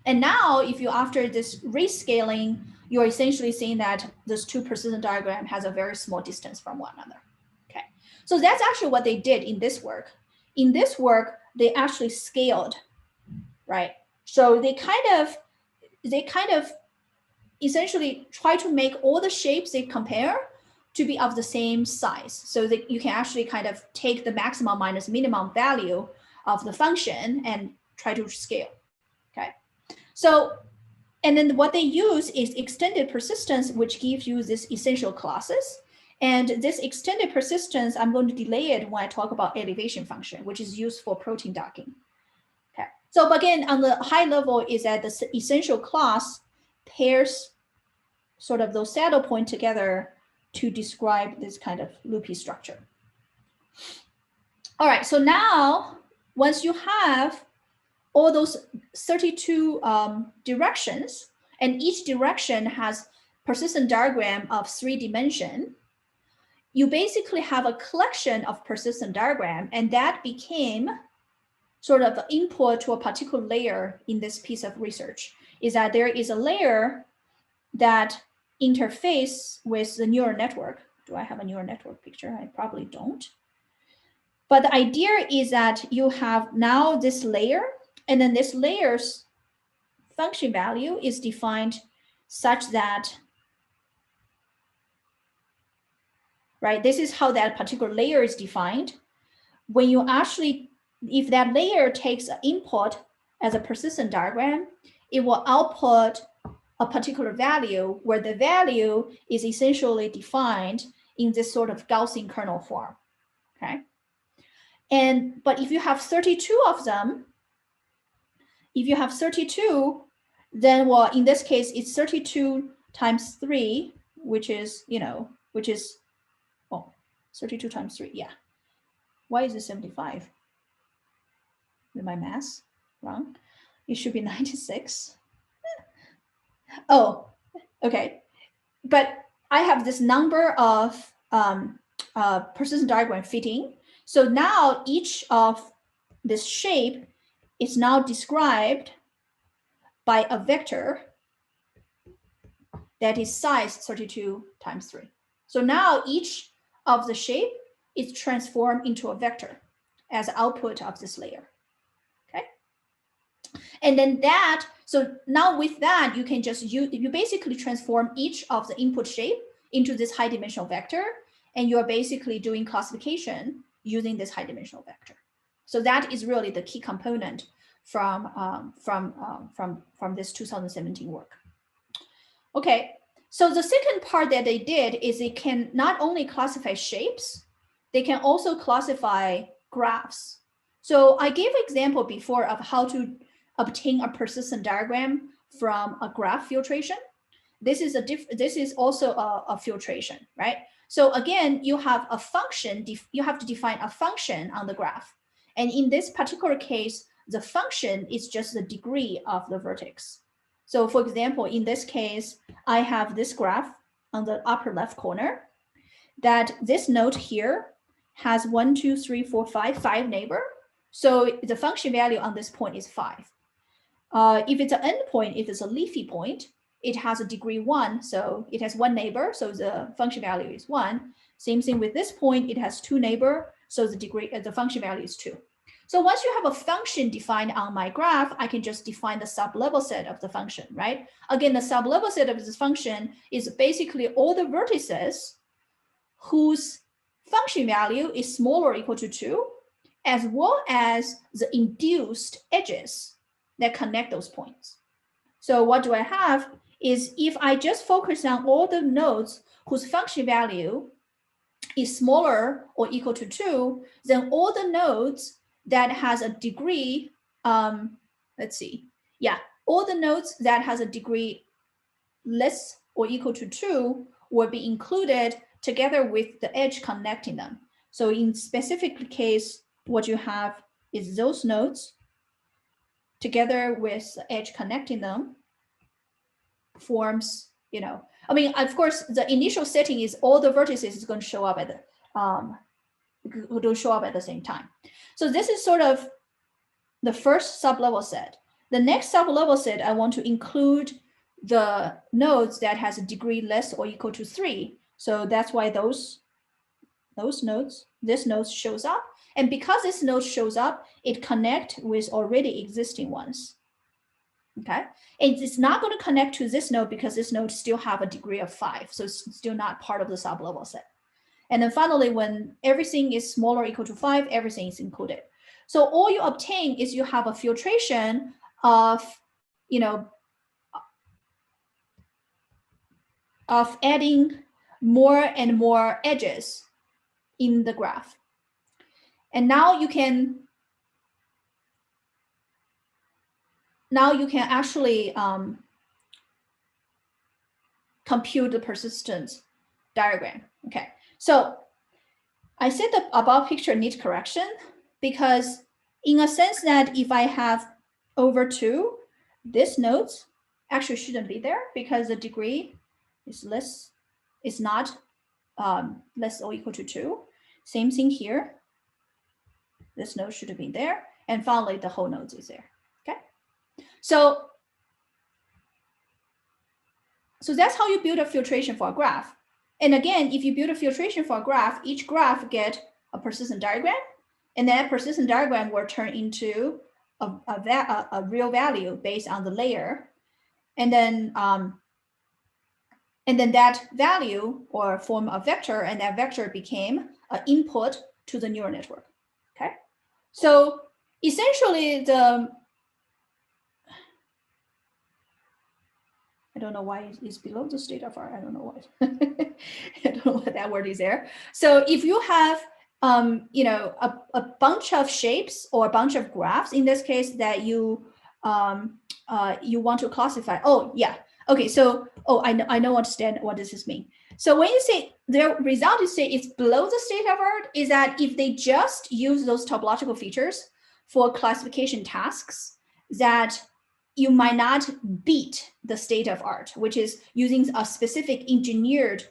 And now, if you, after this rescaling, you're essentially saying that this two persistent diagram has a very small distance from one another. Okay, so that's actually what they did in this work. In this work, they actually scaled, right? So they kind of essentially try to make all the shapes they compare to be of the same size, so that you can actually kind of take the maximum minus minimum value of the function and try to scale. Okay, so, and then what they use is extended persistence, which gives you this essential classes. And this extended persistence, I'm going to delay it when I talk about elevation function, which is used for protein docking. Okay, so again, on the high level is that the essential class pairs sort of those saddle points together to describe this kind of loopy structure. All right, so now, once you have all those 32 directions, and each direction has persistent diagram of 3 dimensions, you basically have a collection of persistent diagram, and that became sort of the input to a particular layer in this piece of research, is that there is a layer that interface with the neural network. Do I have a neural network picture? I probably don't. But the idea is that you have now this layer, and then this layer's function value is defined such that, right, this is how that particular layer is defined. When you actually, if that layer takes an input as a persistent diagram, it will output a particular value where the value is essentially defined in this sort of Gaussian kernel form, okay? But if you have 32 of them, if you have 32, then, well, in this case, it's 32 times 3, which is, oh, 32 times 3, yeah. Why is it 75? Is my math wrong? It should be 96. Oh, okay. But I have this number of persistent diagram fitting. So now each of this shape is now described by a vector that is size 32 times 3. So now each of the shape is transformed into a vector as output of this layer. Okay. And then that, so now with that, you can just use, you basically transform each of the input shape into this high dimensional vector, and you're basically doing classification using this high dimensional vector. So that is really the key component from this 2017 work. Okay, so the second part that they did is they can not only classify shapes, they can also classify graphs. So I gave an example before of how to obtain a persistent diagram from a graph filtration. This is also a filtration, right? So again, you have a function, you have to define a function on the graph. And in this particular case, the function is just the degree of the vertex. So for example, in this case, I have this graph on the upper left corner that this node here has 1, 2, 3, 4, 5 neighbor. So the function value on this point is 5. If it's an endpoint, if it's a leafy point, it has a degree 1, so it has 1 neighbor, so the function value is 1. Same thing with this point, it has 2 neighbor, so the function value is 2. So once you have a function defined on my graph, I can just define the sublevel set of the function, right? Again, the sublevel set of this function is basically all the vertices whose function value is smaller or equal to 2, as well as the induced edges that connect those points. So what do I have is if I just focus on all the nodes whose function value is smaller or equal to 2, then all the nodes that has a degree, let's see, yeah, all the nodes that has a degree less or equal to 2 will be included together with the edge connecting them. So in specific case, what you have is those nodes together with the edge connecting them forms, I mean, of course, the initial setting is all the vertices is going to show up at the same time. So this is sort of the first sublevel set. The next sublevel set, I want to include the nodes that has a degree less or equal to 3. So that's why this node shows up. And because this node shows up, it connects with already existing ones. Okay, and it's not going to connect to this node because this node still have a degree of 5, so it's still not part of the sublevel set. And then finally, when everything is smaller or equal to 5, everything is included. So all you obtain is you have a filtration of, of adding more and more edges in the graph. And now you can actually compute the persistence diagram. Okay, so I said the above picture needs correction because in a sense that if I have over 2, this node actually shouldn't be there because the degree is not less or equal to 2. Same thing here. This node should have been there. And finally, the whole node is there. Okay. So that's how you build a filtration for a graph. And again, if you build a filtration for a graph, each graph get a persistent diagram, and that persistent diagram will turn into a real value based on the layer. And then that value or form a vector, and that vector became an input to the neural network. Okay, so essentially I don't know why it's below the state of art. I don't know what. I don't know what that word is there. So if you have a bunch of shapes or a bunch of graphs, in this case that you want to classify. Oh yeah. Okay. So I know understand what does this mean. So when you say the result is say it's below the state of art, is that if they just use those topological features for classification tasks, that you might not beat the state of art, which is using a specific engineered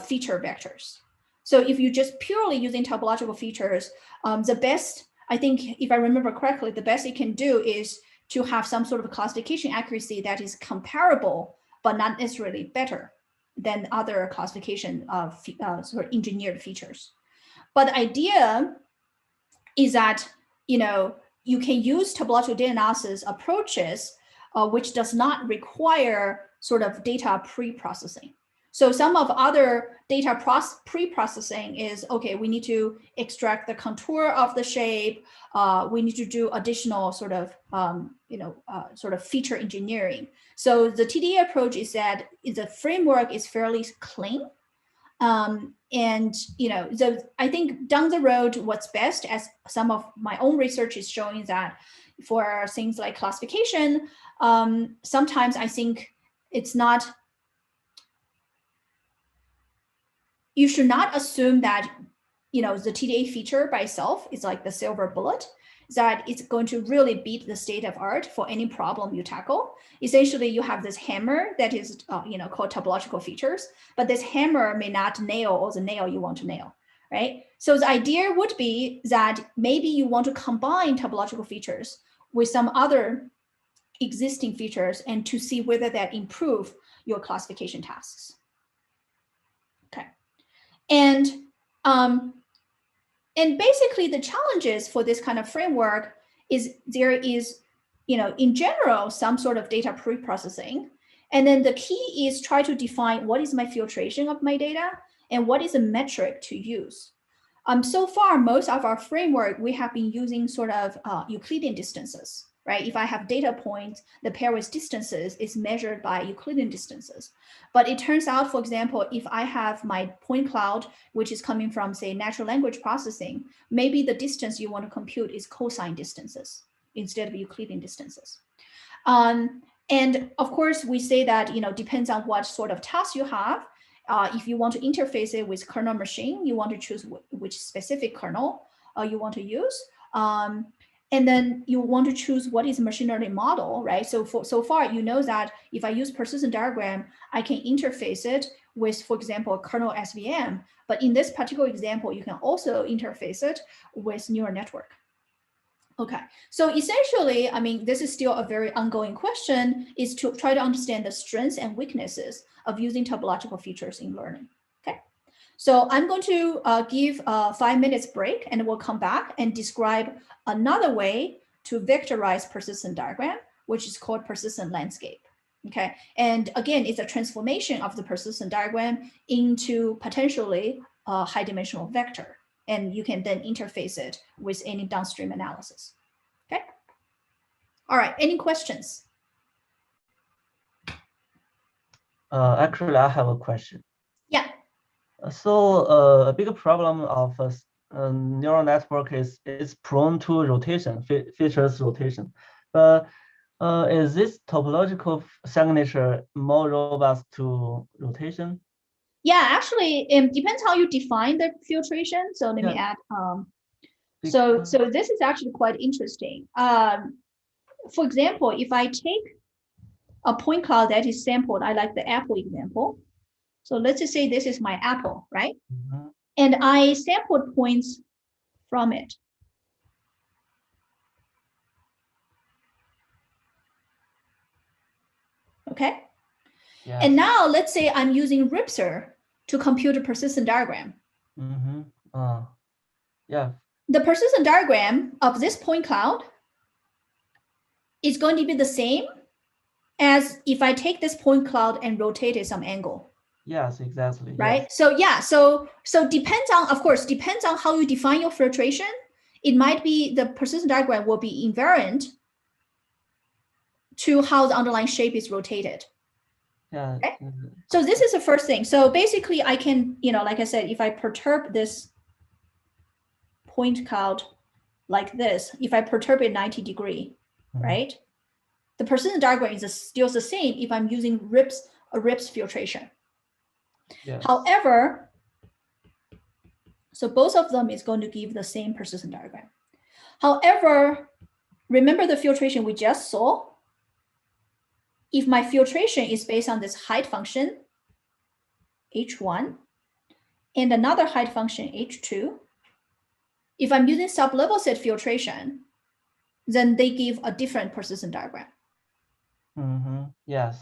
feature vectors. So if you just purely using topological features, the best, I think, if I remember correctly, the best you can do is to have some sort of classification accuracy that is comparable, but not necessarily better than other classification of sort of engineered features. But the idea is that, you can use topological data analysis approaches which does not require sort of data pre-processing. So some of other data pre-processing is, okay, we need to extract the contour of the shape. We need to do additional sort of, sort of feature engineering. So the TDA approach is that the framework is fairly clean. And I think down the road, what's best, as some of my own research is showing, that for things like classification, sometimes I think it's not, you should not assume that the TDA feature by itself is like the silver bullet, that it's going to really beat the state of art for any problem you tackle. Essentially, you have this hammer that is called topological features, but this hammer may not nail all the nail you want to nail, right? So the idea would be that maybe you want to combine topological features with some other existing features and to see whether that improve your classification tasks. Okay. And basically the challenges for this kind of framework is there is, in general, some sort of data pre-processing. And then the key is try to define what is my filtration of my data and what is a metric to use. So far, most of our framework, we have been using sort of Euclidean distances, right? If I have data points, the pairwise distances is measured by Euclidean distances. But it turns out, for example, if I have my point cloud, which is coming from, say, natural language processing, maybe the distance you want to compute is cosine distances instead of Euclidean distances. And of course, we say that, depends on what sort of task you have. If you want to interface it with kernel machine, you want to choose which specific kernel you want to use. And then you want to choose what is machine learning model, right? So far, that if I use persistent diagram, I can interface it with, for example, a kernel SVM. But in this particular example, you can also interface it with neural network. Okay, so essentially, this is still a very ongoing question, is to try to understand the strengths and weaknesses of using topological features in learning. Okay, so I'm going to give a 5 minutes break, and we'll come back and describe another way to vectorize persistent diagram, which is called persistent landscape. Okay, and again, it's a transformation of the persistent diagram into potentially a high dimensional vector. And you can then interface it with any downstream analysis. Okay. All right. Any questions? Actually, I have a question. Yeah. So a big problem of a neural network is it's prone to rotation, features rotation. But is this topological signature more robust to rotation? Yeah, actually, it depends how you define the filtration. So let me add. So this is actually quite interesting. For example, if I take a point cloud that is sampled, I like the apple example. So let's just say this is my apple, right? Mm-hmm. And I sampled points from it. Okay. Yes. And now let's say I'm using Ripser to compute a persistent diagram. Mm-hmm. Yeah. The persistent diagram of this point cloud is going to be the same as if I take this point cloud and rotate it some angle. Yes, exactly. Right. Yes. So yeah, so depends on, of course, depends on how you define your filtration. It might be the persistent diagram will be invariant to how the underlying shape is rotated. Yeah. Okay? So this is the first thing. So basically I can, like I said, if I perturb this point cloud like this, if I perturb it 90 degree, right? The persistent diagram is still the same if I'm using a RIPS filtration. Yes. However, so both of them is going to give the same persistent diagram. However, remember the filtration we just saw? If my filtration is based on this height function, H1, and another height function, H2, if I'm using sublevel set filtration, then they give a different persistent diagram. Mm-hmm. Yes.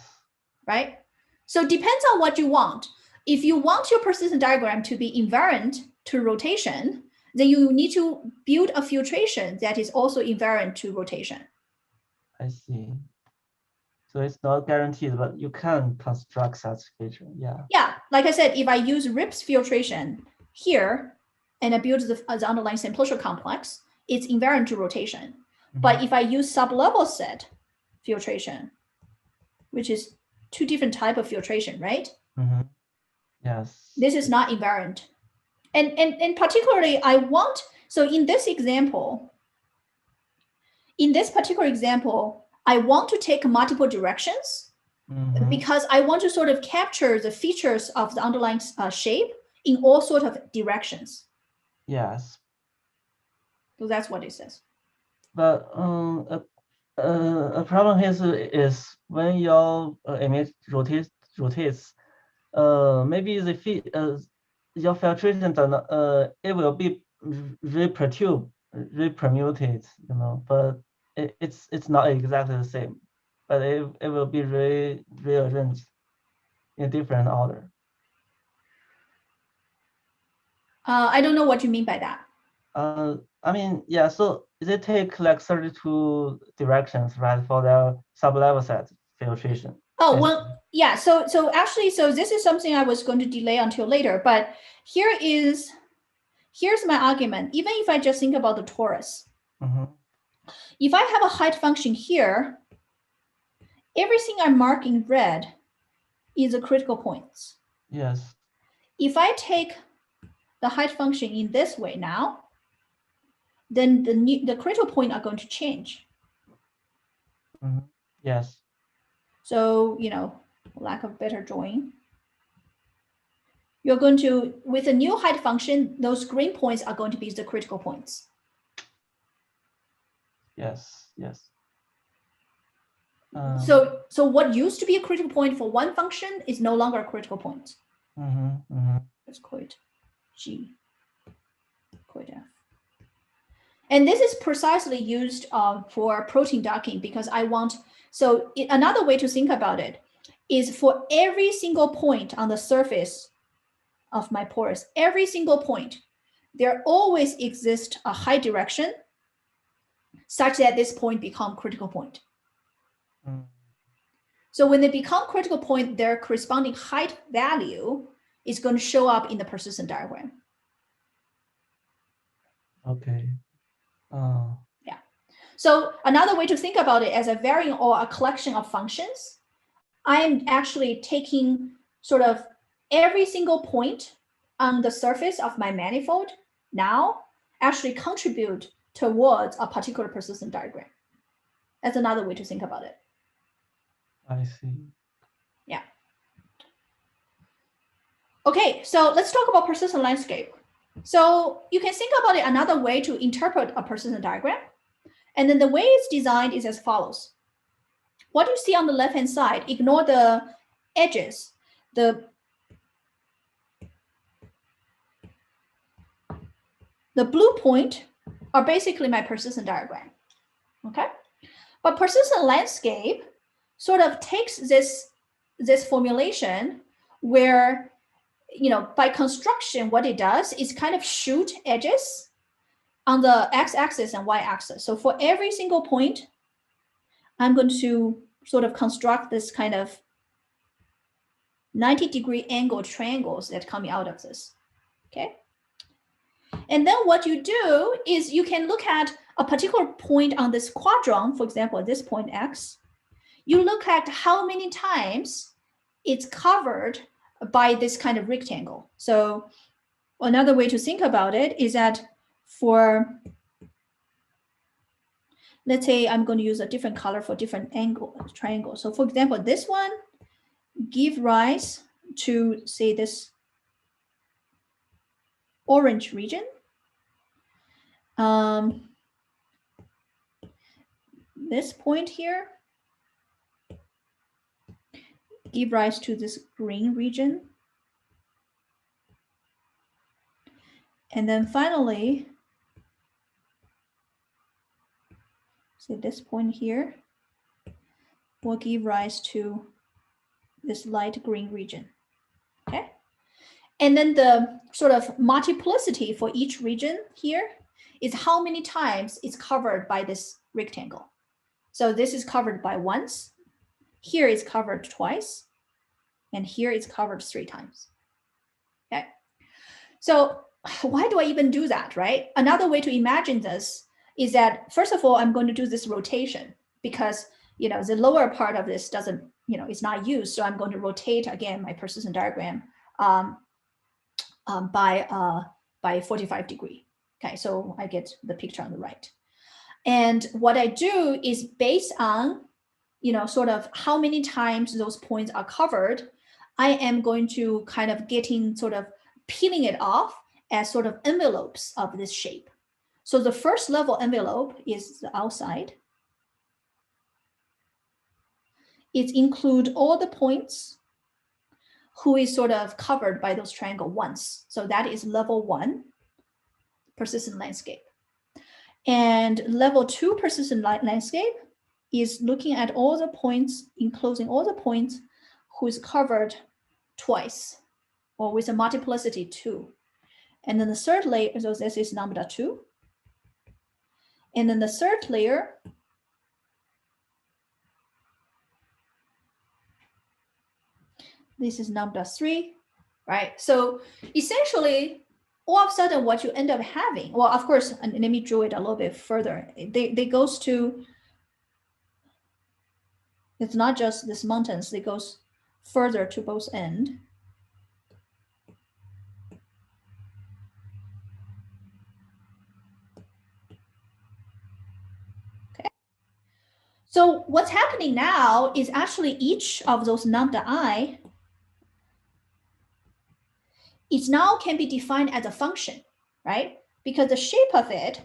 Right? So it depends on what you want. If you want your persistent diagram to be invariant to rotation, then you need to build a filtration that is also invariant to rotation. I see. So it's not guaranteed, but you can construct such feature. Yeah. Yeah. like I said, if I use RIPS filtration here and I build the underlying simplicial complex, it's invariant to rotation. But if I use sublevel set filtration, which is two different type of filtration, right? Yes. This is not invariant. And particularly I want, so in this example, in this particular example, I want to take multiple directions because I want to sort of capture the features of the underlying shape in all sort of directions. Yes. So that's what it says. But a problem here is when your image rotates, maybe the your filtration does not, it will be repermuted, you know, but it's not exactly the same, but it will be rearranged in different order. I don't know what you mean by that. I mean, yeah, so they take like 32 directions, right, for their sublevel set filtration. Oh, well, yeah, so actually, so this is something I was going to delay until later, but here's my argument. Even if I just think about the torus, if I have a height function here, everything I mark in red is the critical points. Yes. If I take the height function in this way now, then the critical point are going to change. Yes. So, you know, lack of better drawing. You're going to, with a new height function, those green points are going to be the critical points. Yes, yes. So what used to be a critical point for one function is no longer a critical point. Let's call it G, call it F. And this is precisely used for protein docking because I want, so another way to think about it is for every single point on the surface of my porous, every single point, there always exists a height direction such that this point become critical point. So when they become critical point, their corresponding height value is going to show up in the persistent diagram. Okay. Yeah. So another way to think about it as a variant or a collection of functions, I am actually taking sort of every single point on the surface of my manifold now actually contribute towards a particular persistent diagram. That's another way to think about it. I see. Yeah. Okay, so let's talk about persistent landscape. So you can think about it another way to interpret a persistent diagram. And then the way it's designed is as follows. What you see on the left-hand side, ignore the edges. The blue point are basically my persistent diagram, okay? But persistent landscape sort of takes this formulation where, you know, by construction, what it does is kind of shoot edges on the x-axis and y-axis. So for every single point, I'm going to sort of construct this kind of 90-degree angle triangles that coming out of this, okay? And then what you do is you can look at a particular point on this quadrant, for example, at this point X, you look at how many times it's covered by this kind of rectangle. So another way to think about it is that for, let's say I'm going to use a different color for different angle triangles. So for example, this one give rise to, say, this orange region. This point here give rise to this green region. And then finally, say this point here will give rise to this light green region, okay? And then the sort of multiplicity for each region here is how many times it's covered by this rectangle. So this is covered by once, here it's covered twice, and here it's covered 3 times. Okay. So why do I even do that, right? Another way to imagine this is that, first of all, I'm going to do this rotation because, the lower part of this doesn't, is not used. So I'm going to rotate again my persistent diagram by 45 degree. Okay, so I get the picture on the right. And what I do is based on, sort of how many times those points are covered, I am going to kind of peeling it off as sort of envelopes of this shape. So the first level envelope is the outside. It includes all the points who is sort of covered by those triangle once. So that is level 1 persistent landscape. And level 2 persistent landscape is looking at all the points, enclosing all the points who is covered twice or with a multiplicity 2. And then the third layer, so this is lambda 2. And then the third layer this is lambda 3, right? So essentially, all of a sudden what you end up having, well, of course, and let me draw it a little bit further. They goes to, it's not just this mountains, it goes further to both ends. Okay. So what's happening now is actually each of those lambda I it now can be defined as a function, right? Because the shape of it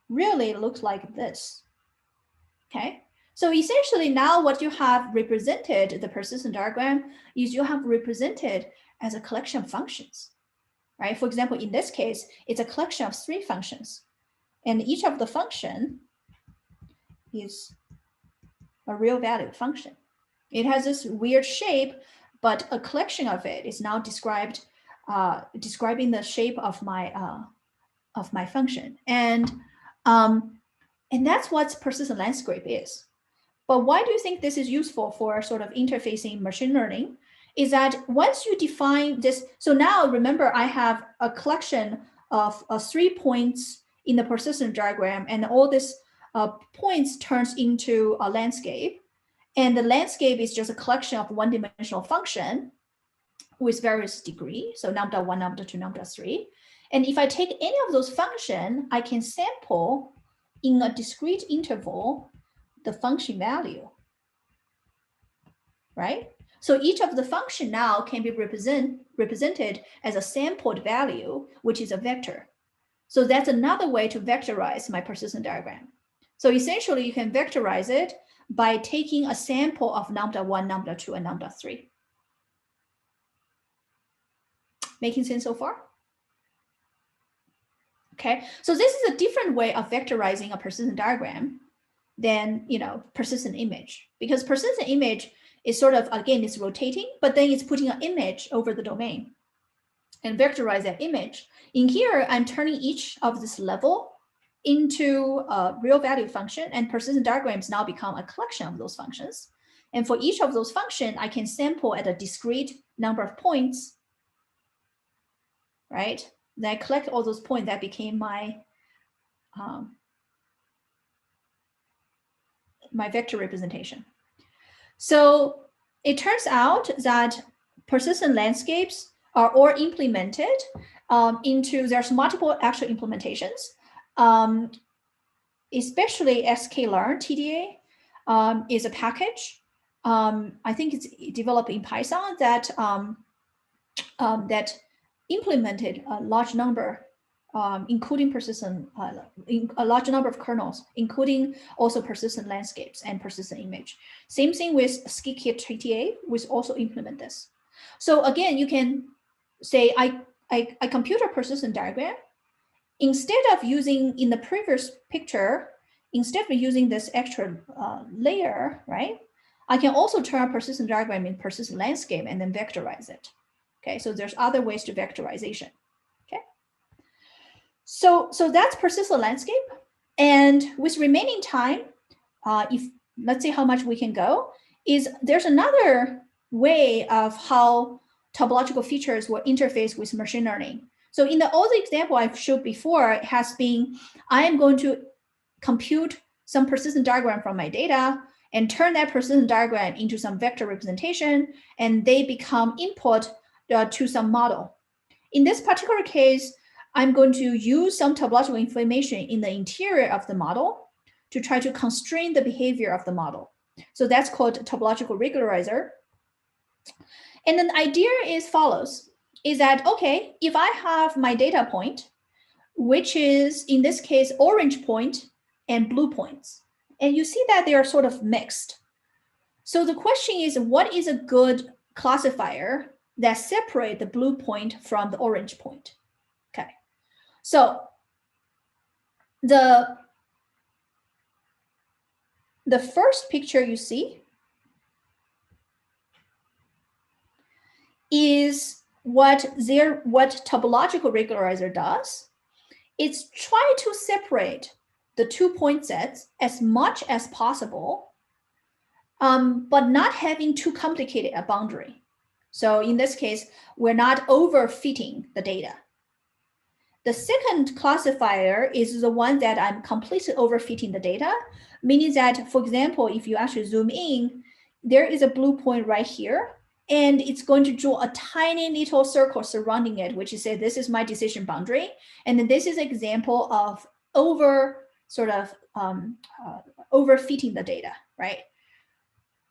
really looks like this, okay? So essentially now what you have represented, the persistent diagram, is you have represented as a collection of functions, right? For example, in this case, it's a collection of 3 functions. And each of the function is a real valued function. It has this weird shape, but a collection of it is now described describing the shape of my function, and that's what persistent landscape is. But why do you think this is useful for sort of interfacing machine learning? Is that once you define this, so now remember I have a collection of 3 points in the persistent diagram, and all this points turns into a landscape, and the landscape is just a collection of one-dimensional function with various degree, so lambda 1, lambda 2, lambda 3. And if I take any of those functions, I can sample in a discrete interval the function value, right? So each of the function now can be represented as a sampled value, which is a vector. So that's another way to vectorize my persistent diagram. So essentially, you can vectorize it by taking a sample of lambda 1, lambda 2, and lambda 3. Making sense so far? Okay, so this is a different way of vectorizing a persistent diagram than persistent image, because persistent image is sort of, again, it's rotating, but then it's putting an image over the domain and vectorize that image. In here, I'm turning each of this level into a real value function, and persistent diagrams now become a collection of those functions. And for each of those functions, I can sample at a discrete number of points, right? Then I collect all those points that became my my vector representation. So it turns out that persistent landscapes are all implemented into, there's multiple actual implementations, especially sklearn TDA is a package. I think it's developed in Python that that implemented a large number, including persistent, a large number of kernels, including also persistent landscapes and persistent image. Same thing with sklearn TDA, which also implement this. So again, you can say, I compute a persistent diagram. Instead of using, in the previous picture, instead of using this extra layer, right? I can also turn a persistent diagram in persistent landscape and then vectorize it. Okay, so there's other ways to vectorization. Okay, so that's persistent landscape. And with remaining time, if let's see how much we can go, is there's another way of how topological features will interface with machine learning. So in all the example I've showed before, it has been, I am going to compute some persistent diagram from my data and turn that persistent diagram into some vector representation, and they become input to some model. In this particular case, I'm going to use some topological information in the interior of the model to try to constrain the behavior of the model. So that's called topological regularizer. And then the idea is follows, is that, okay, if I have my data point, which is in this case, orange point and blue points, and you see that they are sort of mixed. So the question is, what is a good classifier that separate the blue point from the orange point? Okay, so the first picture you see is what topological regularizer does. It's try to separate the 2 point sets as much as possible, but not having too complicated a boundary. So in this case, we're not overfitting the data. The second classifier is the one that I'm completely overfitting the data, meaning that, for example, if you actually zoom in, there is a blue point right here, and it's going to draw a tiny little circle surrounding it, which is say, this is my decision boundary. And then this is an example of overfitting the data, right?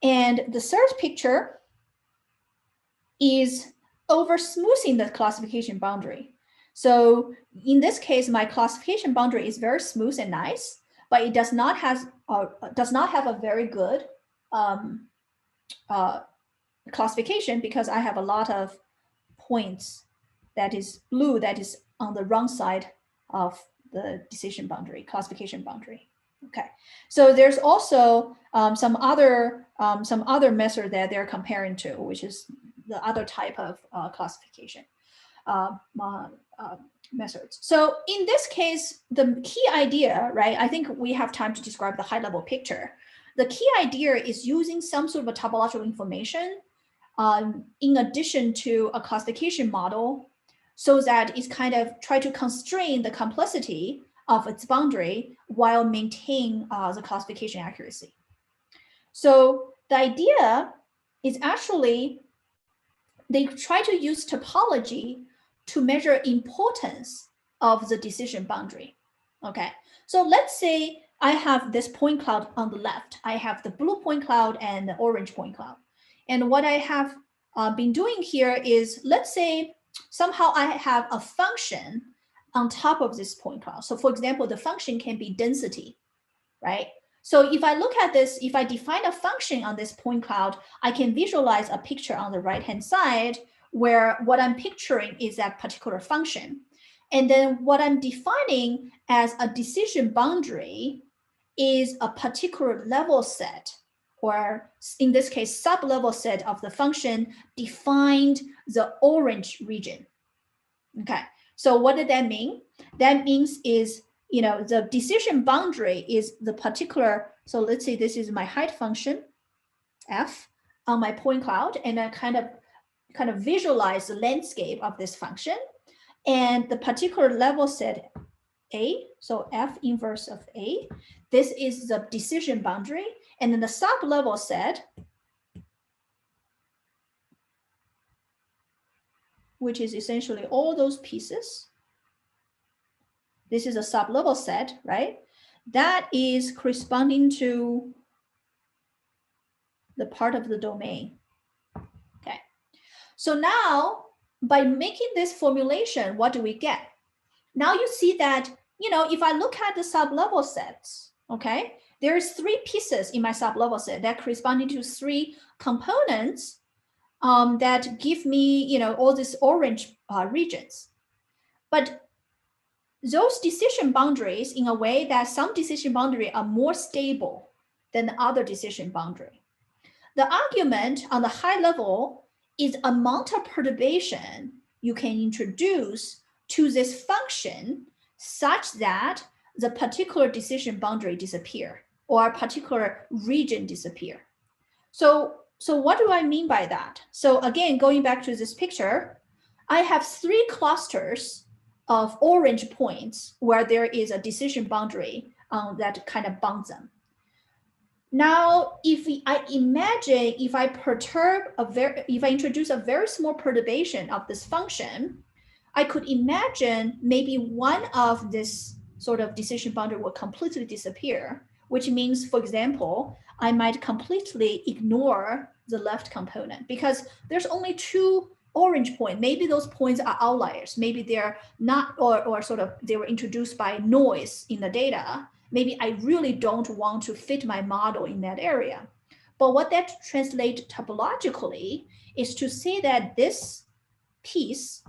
And the third picture is over smoothing the classification boundary. So in this case, my classification boundary is very smooth and nice, but it does not have a very good classification because I have a lot of points that is blue that is on the wrong side of the decision boundary, classification boundary. Okay, so there's also some other method that they're comparing to, which is the other type of classification methods. So in this case, the key idea, right? I think we have time to describe the high-level picture. The key idea is using some sort of a topological information in addition to a classification model, so that it's kind of try to constrain the complexity of its boundary while maintaining the classification accuracy. So the idea is actually they try to use topology to measure importance of the decision boundary. Okay, so let's say I have this point cloud on the left. I have the blue point cloud and the orange point cloud. And what I have been doing here is, let's say somehow I have a function on top of this point cloud. So for example, the function can be density, right? So if I look at this, if I define a function on this point cloud, I can visualize a picture on the right-hand side where what I'm picturing is that particular function. And then what I'm defining as a decision boundary is a particular level set, or in this case, sub-level set of the function defined the orange region. Okay, so what did that mean? That means is, the decision boundary is the particular, so let's say this is my height function, f, on my point cloud, and I kind of visualize the landscape of this function. And the particular level set A, so f inverse of A, this is the decision boundary. And then the sub-level set, which is essentially all those pieces. This is a sub-level set, right? That is corresponding to the part of the domain. Okay. So now, by making this formulation, what do we get? Now you see that, if I look at the sub-level sets, okay, there's 3 pieces in my sub-level set that corresponding to 3 components that give me, all these orange regions. But those decision boundaries, in a way that some decision boundaries are more stable than the other decision boundary. The argument on the high level is amount of perturbation you can introduce to this function such that the particular decision boundary disappear or a particular region disappear. So So what do I mean by that? So again, going back to this picture, I have 3 clusters of orange points where there is a decision boundary that kind of bounds them. Now, I imagine if I introduce a very small perturbation of this function, I could imagine maybe one of this sort of decision boundary will completely disappear, which means, for example, I might completely ignore the left component because there's only 2 orange points. Maybe those points are outliers. Maybe they're not, or sort of they were introduced by noise in the data. Maybe I really don't want to fit my model in that area. But what that translates topologically is to say that this piece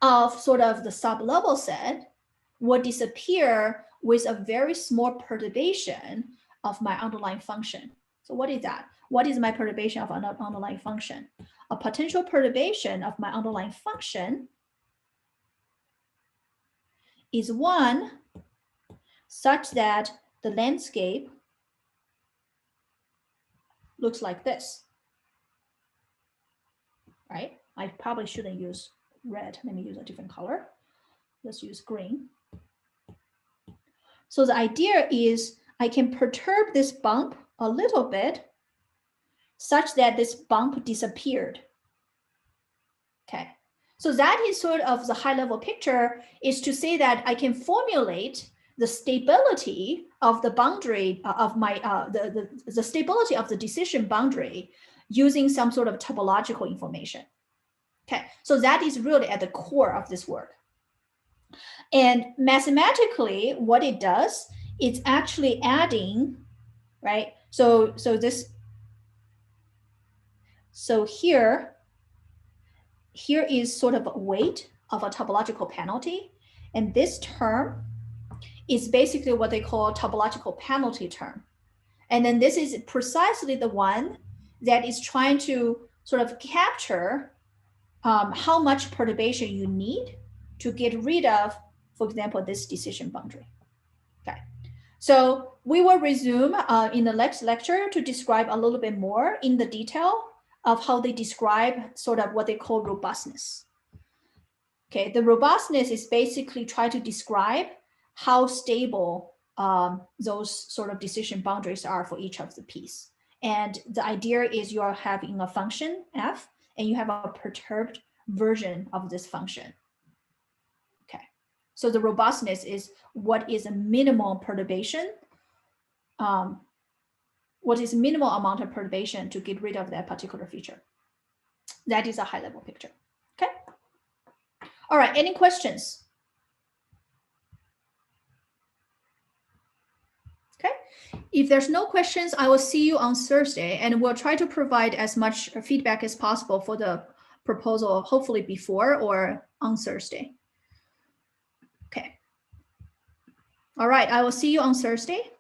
of sort of the sublevel set will disappear with a very small perturbation of my underlying function. So what is that? What is my perturbation of an underlying function? A potential perturbation of my underlying function is one such that the landscape looks like this, right? I probably shouldn't use red. Let me use a different color. Let's use green. So the idea is I can perturb this bump a little bit such that this bump disappeared. Okay, so that is sort of the high level picture, is to say that I can formulate the stability of the boundary of my, the stability of the decision boundary using some sort of topological information. Okay, so that is really at the core of this work. And mathematically, what it does, it's actually adding, right? So here is sort of a weight of a topological penalty. And this term is basically what they call topological penalty term. And then this is precisely the one that is trying to sort of capture how much perturbation you need to get rid of, for example, this decision boundary. Okay, so we will resume in the next lecture to describe a little bit more in the detail of how they describe sort of what they call robustness. Okay, the robustness is basically try to describe how stable those sort of decision boundaries are for each of the piece. And the idea is you are having a function f, and you have a perturbed version of this function. Okay, so the robustness is what is a minimal perturbation, what is minimal amount of perturbation to get rid of that particular feature. That is a high level picture. Okay. All right, any questions? Okay, if there's no questions, I will see you on Thursday, and we'll try to provide as much feedback as possible for the proposal, hopefully before or on Thursday. Okay. All right, I will see you on Thursday.